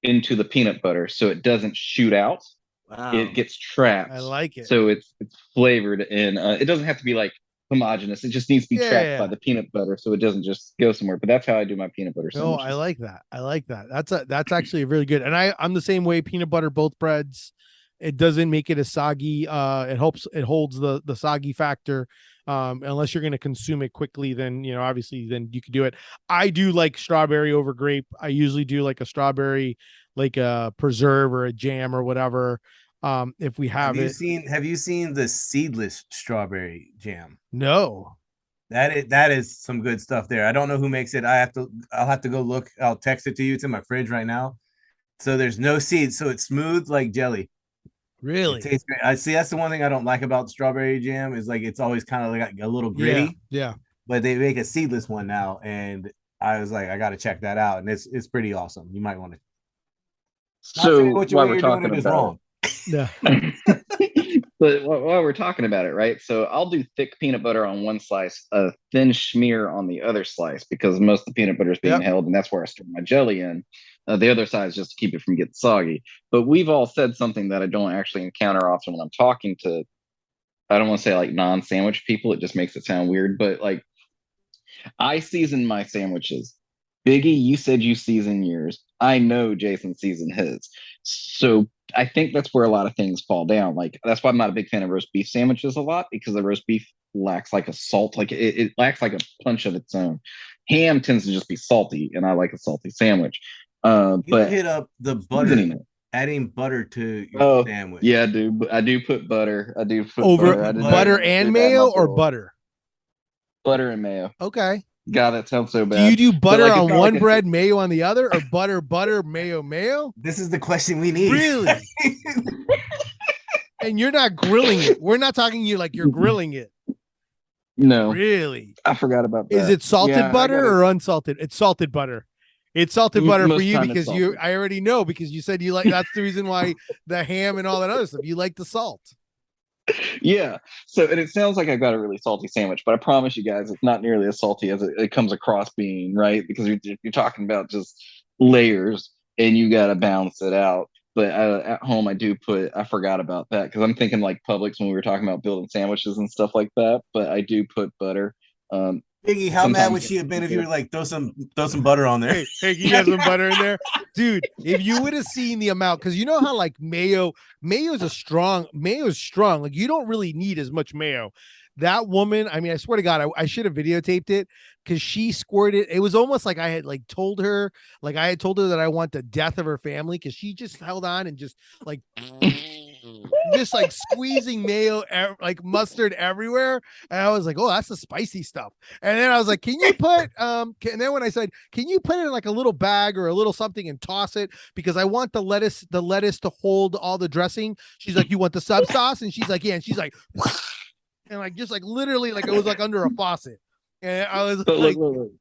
into the peanut butter so it doesn't shoot out. Wow. It gets trapped. I like it. So it's flavored in. It doesn't have to be like homogenous. It just needs to be trapped by the peanut butter so it doesn't just go somewhere. But that's how I do my peanut butter sandwiches. I like that. That's actually really good. And I'm the same way. Peanut butter both breads. It doesn't make it as soggy. It holds the soggy factor. Unless you're going to consume it quickly, then obviously then you can do it. I do like strawberry over grape. I usually do like a strawberry, like a preserve or a jam or whatever. If we have it. Have you seen the seedless strawberry jam? No. That is some good stuff there. I don't know who makes it. I'll have to go look. I'll text it to you. It's in my fridge right now. So there's no seeds, so it's smooth like jelly. Really? It tastes great. I see that's the one thing I don't like about strawberry jam is like it's always kind of like a little gritty. Yeah. But they make a seedless one now, and I was like, I got to check that out, and it's pretty awesome. You might want to. So while we're talking about yeah. But while we're talking about it, right? So I'll do thick peanut butter on one slice, a thin schmear on the other slice, because most of the peanut butter is being held, and that's where I store my jelly in. The other side is just to keep it from getting soggy. But we've all said something that I don't actually encounter often when I'm talking to, I don't want to say like non-sandwich people. It just makes it sound weird. But like, I season my sandwiches. Biggie, you said you season yours. I know Jason seasoned his. So I think that's where a lot of things fall down. Like, that's why I'm not a big fan of roast beef sandwiches a lot, because the roast beef lacks like a salt. Like it lacks like a punch of its own. Ham tends to just be salty, and I like a salty sandwich. But hit up the butter, adding butter to your sandwich. Yeah, I do put butter. I do put over butter and mayo, or butter? Butter and mayo. Okay. God, that sounds so bad. Do you do butter on one bread, mayo on the other, or butter, mayo? This is the question we need. Really? And you're not grilling it. We're not talking like you're grilling it. No. Really? I forgot about that. Is it salted butter or unsalted? It's salted butter. It's salted butter for you because I already know, because you said you like, that's the reason why the ham and all that other stuff, you like the salt. Yeah. So, and it sounds like I've got a really salty sandwich, but I promise you guys, it's not nearly as salty as it comes across being, right? Because you're talking about just layers, and you got to balance it out. But at home, I forgot about that because I'm thinking like Publix when we were talking about building sandwiches and stuff like that. But I do put butter. Um, Biggie, how mad would sometimes she have been if you were like throw some butter on there? Hey, can you have some butter in there, dude? If you would have seen the amount, because you know how like mayo's strong. Like you don't really need as much mayo. That woman, I mean, I swear to God, I should have videotaped it because she squirted. It was almost like I had told her that I want the death of her family because she just held on and just like just like squeezing mayo, like mustard everywhere. And I was like, oh, that's the spicy stuff. And then I was like, can you put and then when I said, can you put it in like a little bag or a little something and toss it because I want the lettuce to hold all the dressing. She's like, you want the sub sauce? And she's like, yeah. And she's like, and like just like literally like it was like under a faucet. And I was but like, look.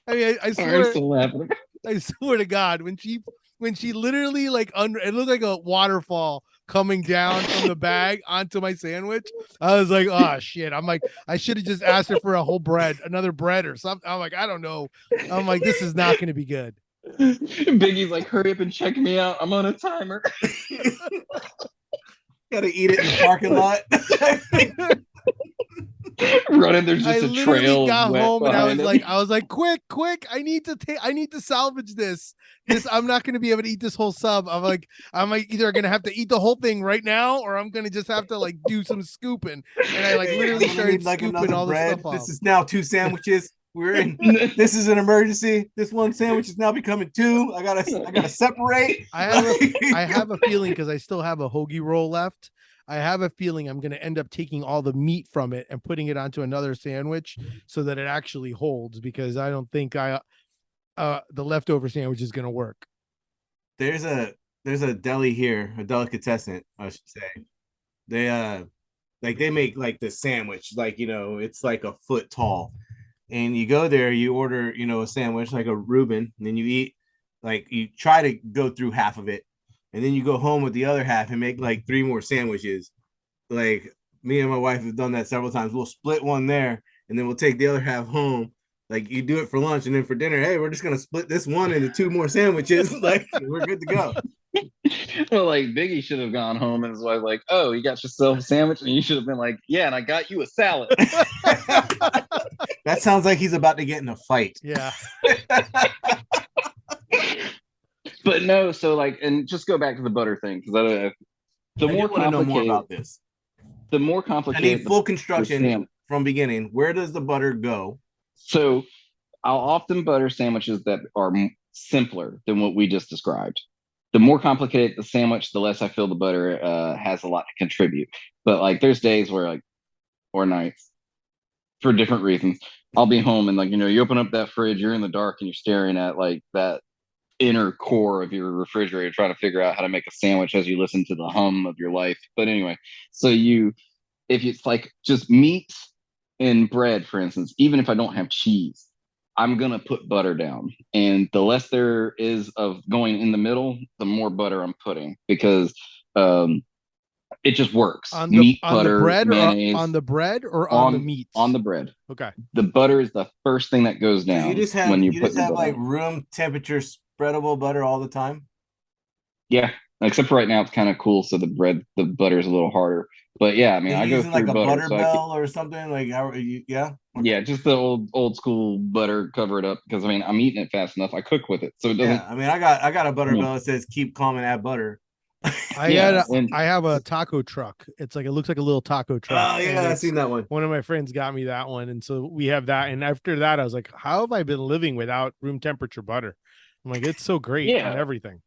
I mean, Sorry, I'm still laughing. I swear to God, when she literally like under it looked like a waterfall coming down from the bag onto my sandwich. I was like, oh shit. I'm like, I should have just asked her for another bread or something. I'm like, I don't know. I'm like, this is not gonna be good. Biggie's like, hurry up and check me out. I'm on a timer. Gotta eat it in the parking lot. Running, there's I just a literally trail got of wet home and behind him. I was like, quick, I need to salvage this. I'm not gonna be able to eat this whole sub. I'm like either gonna have to eat the whole thing right now or I'm gonna just have to like do some scooping. And I like literally started like scooping all the bread. stuff off. This is now 2 sandwiches. This is an emergency. This one sandwich is now becoming 2. I gotta separate. I have a feeling because I still have a hoagie roll left. I have a feeling I'm going to end up taking all the meat from it and putting it onto another sandwich so that it actually holds because I don't think the leftover sandwich is going to work. There's a deli here, a delicatessen, I should say. They make like the sandwich, like, you know, it's like a foot tall. And you go there, you order, you know, a sandwich like a Reuben, and then you eat, like you try to go through half of it, and then you go home with the other half and make like 3 more sandwiches. Like me and my wife have done that several times. We'll split one there, and then we'll take the other half home. Like you do it for lunch, and then for dinner, hey, we're just gonna split this one into 2 more sandwiches. Like we're good to go. Well, like Biggie should have gone home and his wife like, oh, you got yourself a sandwich, and you should have been like, yeah, and I got you a salad. That sounds like he's about to get in a fight. Yeah. But no, so like, and just go back to the butter thing because I want to know more about this. The more complicated. I need full construction from beginning. Where does the butter go? So I'll often butter sandwiches that are simpler than what we just described. The more complicated the sandwich, the less I feel the butter has a lot to contribute. But like, there's days where like, or nights, for different reasons, I'll be home and like, you know, you open up that fridge, you're in the dark and you're staring at like that inner core of your refrigerator trying to figure out how to make a sandwich as you listen to the hum of your life. But anyway, so if it's like just meat and bread, for instance, even if I don't have cheese, I'm gonna put butter down, and the less there is of going in the middle, the more butter I'm putting because it just works. Butter, mayonnaise, on the bread or on the meat? On the bread. Okay. The butter is the first thing that goes down. So you just have like room temperature spreadable butter all the time? Yeah. Except for right now, it's kind of cool. So the butter is a little harder. But yeah, I mean, I go through like a butter bell or something. Like how you? Yeah. Yeah, just the old school butter, cover it up because I mean I'm eating it fast enough. I cook with it, so it doesn't. Yeah, I mean I got a butter bell that says keep calm and add butter. I have a taco truck. It's like it looks like a little taco truck. Oh yeah, I've seen that one. One of my friends got me that one, and so we have that. And after that, I was like, how have I been living without room temperature butter? I'm like, it's so great on everything.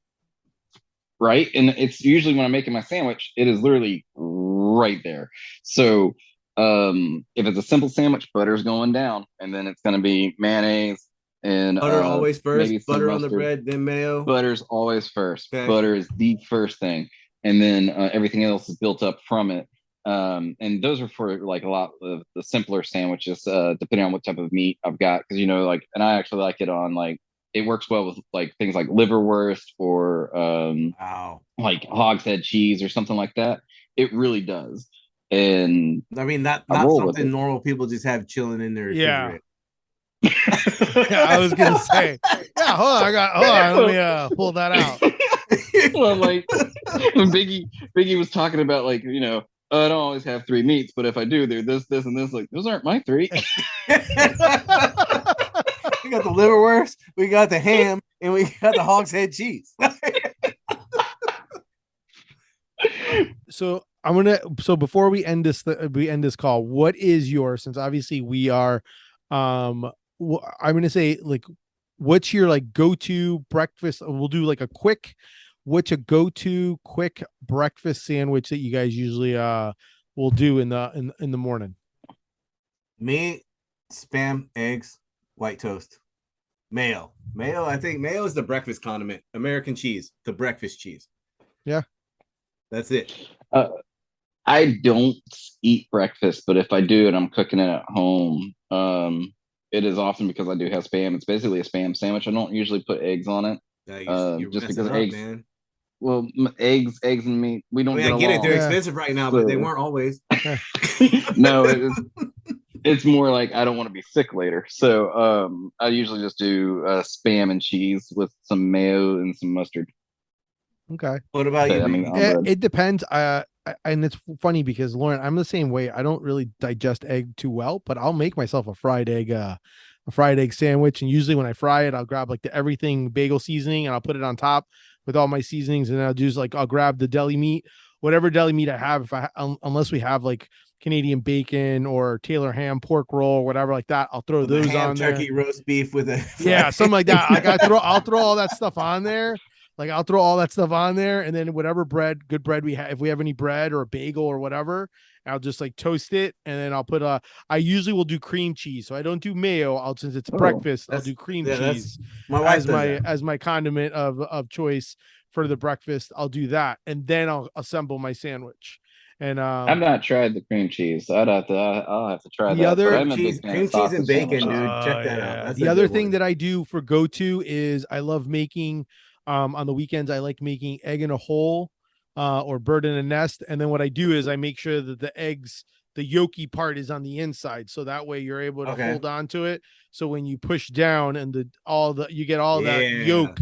Right, and it's usually when I'm making my sandwich, it is literally right there. So if it's a simple sandwich, butter's going down, and then it's going to be mayonnaise and butter always first. Butter on the bread, then mayo. Butter's always first. Okay. Butter is the first thing, and then everything else is built up from it. And those are for like a lot of the simpler sandwiches, depending on what type of meat I've got, because you know, like, and I actually like it on like. It works well with like things like liverwurst or like hog's head cheese or something like that. It really does. And I mean, not roll with something it. normal people just have chilling in their refrigerator. Yeah, I was gonna say. Yeah, hold on. Hold on. Let me pull that out. Well, like when Biggie was talking about, like, I don't always have three meats, but if I do, they're this, and this. Like, those aren't my three. We got the liverwurst, we got the ham, and we got the hog's head cheese. So before we end this call, what is your, since obviously we are, I'm gonna say, like, what's your like go-to breakfast? We'll do like what's a go-to quick breakfast sandwich that you guys usually will do in the morning? Me, Spam, eggs, white toast, mayo. I think mayo is the breakfast condiment. American cheese, the breakfast cheese. Yeah, that's it. I don't eat breakfast, but if I do and I'm cooking it at home, it is often because I do have Spam. It's basically a Spam sandwich. I don't usually put eggs on it, you're just because up, eggs. Man. Well, eggs and meat, we don't get along. Get it. They're expensive right now, but they weren't always. No, it's more like I don't want to be sick later. So I usually just do Spam and cheese with some mayo and some mustard. Okay. What about you? I mean, it depends. And it's funny because, Lauren, I'm the same way. I don't really digest egg too well, but I'll make myself a fried egg sandwich. And usually when I fry it, I'll grab like the everything bagel seasoning and I'll put it on top with all my seasonings. And I'll just I'll grab the deli meat, whatever deli meat I have. Unless we have like Canadian bacon or Taylor ham pork roll or whatever like that, I'll throw those on there. Turkey roast beef with a something like that. Like I'll throw all that stuff on there. Like I'll throw all that stuff on there, and then whatever good bread we have, if we have any bread or a bagel or whatever, I'll just like toast it, and then I'll put I usually will do cream cheese, so I don't do mayo. Since it's breakfast, I'll do cream cheese as my condiment of choice for the breakfast. I'll do that, and then I'll assemble my sandwich. And I've not tried the cream cheese. I'll have to try the that. Other cream cheese and bacon, dude. Check that out. That's the other thing that I do for go-to is I love making. On the weekends, I like making egg in a hole or bird in a nest. And then what I do is I make sure that the eggs, the yolky part is on the inside. So that way you're able to hold on to it. So when you push down and you get all that yolk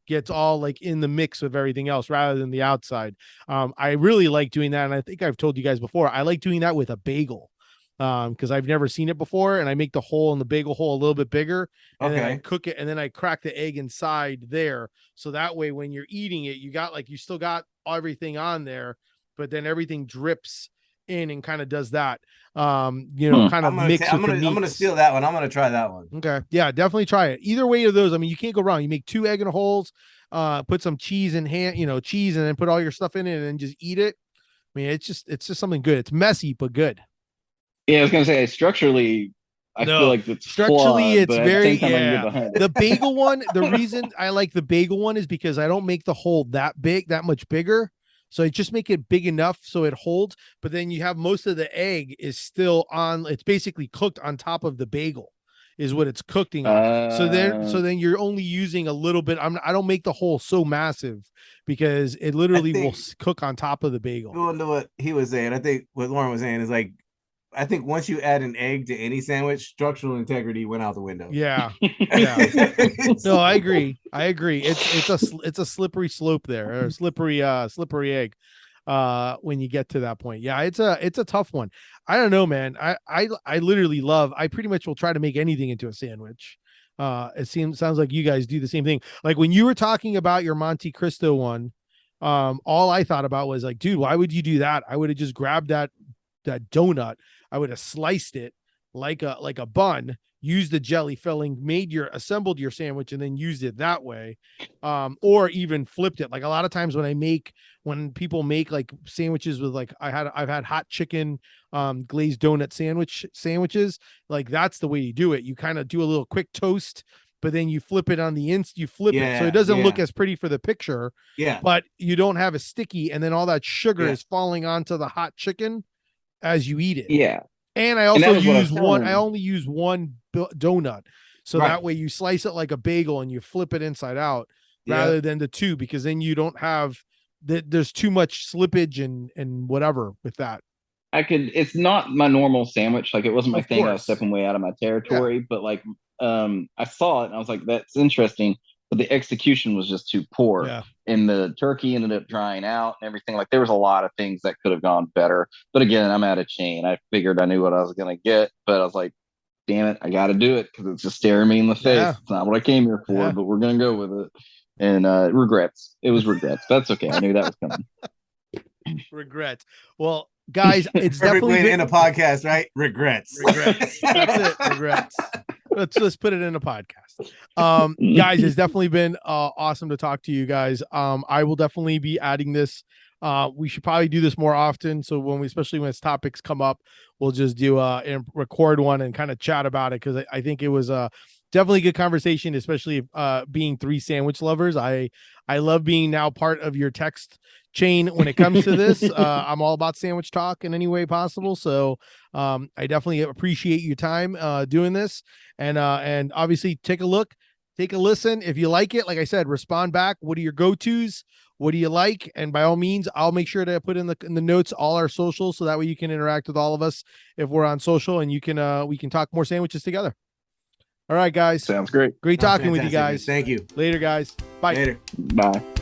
gets all like in the mix of everything else rather than the outside. I really like doing that. And I think I've told you guys before, I like doing that with a bagel. Because I've never seen it before, and I make the hole in the bagel hole a little bit bigger, and then I cook it, and then I crack the egg inside there, so that way when you're eating it, you still got everything on there, but then everything drips in and kind of does that, kind of mix. I'm gonna steal that one. I'm gonna try that one. Okay, yeah, definitely try it. Either way of those, I mean, you can't go wrong. You make 2 egg in holes, put some cheese and cheese, and then put all your stuff in it, and then just eat it. I mean, it's just something good. It's messy but good. Yeah, I was gonna say structurally, I feel like it's structurally flawed, it's very the bagel one. The reason I like the bagel one is because I don't make the hole that much bigger, so I just make it big enough so it holds. But then you have most of the egg is still on. It's basically cooked on top of the bagel, is what it's cooking on. So then you're only using a little bit. I don't make the hole so massive because it literally will cook on top of the bagel. Going to what he was saying, I think what Lauren was saying is like, I think once you add an egg to any sandwich, structural integrity went out the window. Yeah. No, I agree. It's a slippery slope there, or slippery egg. When you get to that point, yeah, it's a tough one. I don't know, man. I literally love. I pretty much will try to make anything into a sandwich. It sounds like you guys do the same thing. Like when you were talking about your Monte Cristo one, all I thought about was like, dude, why would you do that? I would have just grabbed that donut. I would have sliced it like a bun, used the jelly filling, assembled your sandwich, and then used it that way. Or even flipped it. Like a lot of times when people make like sandwiches with like I've had hot chicken glazed donut sandwiches, like that's the way you do it. You kind of do a little quick toast, but then you flip it on the it so it doesn't look as pretty for the picture. Yeah. But you don't have a sticky, and then all that sugar is falling onto the hot chicken as you eat it. Yeah. And I also use one. I only use one donut, so that way you slice it like a bagel and you flip it inside out rather than the 2, because then you don't have there's too much slippage and whatever with that. It's not my normal sandwich. Like, it wasn't my Of thing. I was course. stepping way out of my territory, but like, I saw it and I was like, that's interesting. But the execution was just too poor. Yeah. And the turkey ended up drying out and everything. Like, there was a lot of things that could have gone better. But again, I'm at a chain. I figured I knew what I was going to get, but I was like, damn it, I got to do it because it's just staring me in the face. Yeah. It's not what I came here for, but we're going to go with it. And regrets. It was regrets. That's okay. I knew that was coming. Regrets. Well, guys, it's Perfect definitely way to end a podcast, right? Regrets. Regrets. That's it. Regrets. Let's put it in a podcast. Guys, it's definitely been awesome to talk to you guys. I will definitely be adding this. We should probably do this more often. So especially when topics come up, we'll just do and record one and kind of chat about it, because I think it was definitely a good conversation, especially being three sandwich lovers. I love being now part of your text chain when it comes to this. I'm all about sandwich talk in any way possible. So I definitely appreciate your time doing this, and obviously take a look, take a listen. If you like it, like I said, respond back. What are your go-tos? What do you like? And by all means, I'll make sure to put in the notes all our socials, so that way you can interact with all of us if we're on social, and you can we can talk more sandwiches together. All right, guys. Sounds great. Great talking with you guys. Man. Thank you. Later, guys. Bye. Later. Bye.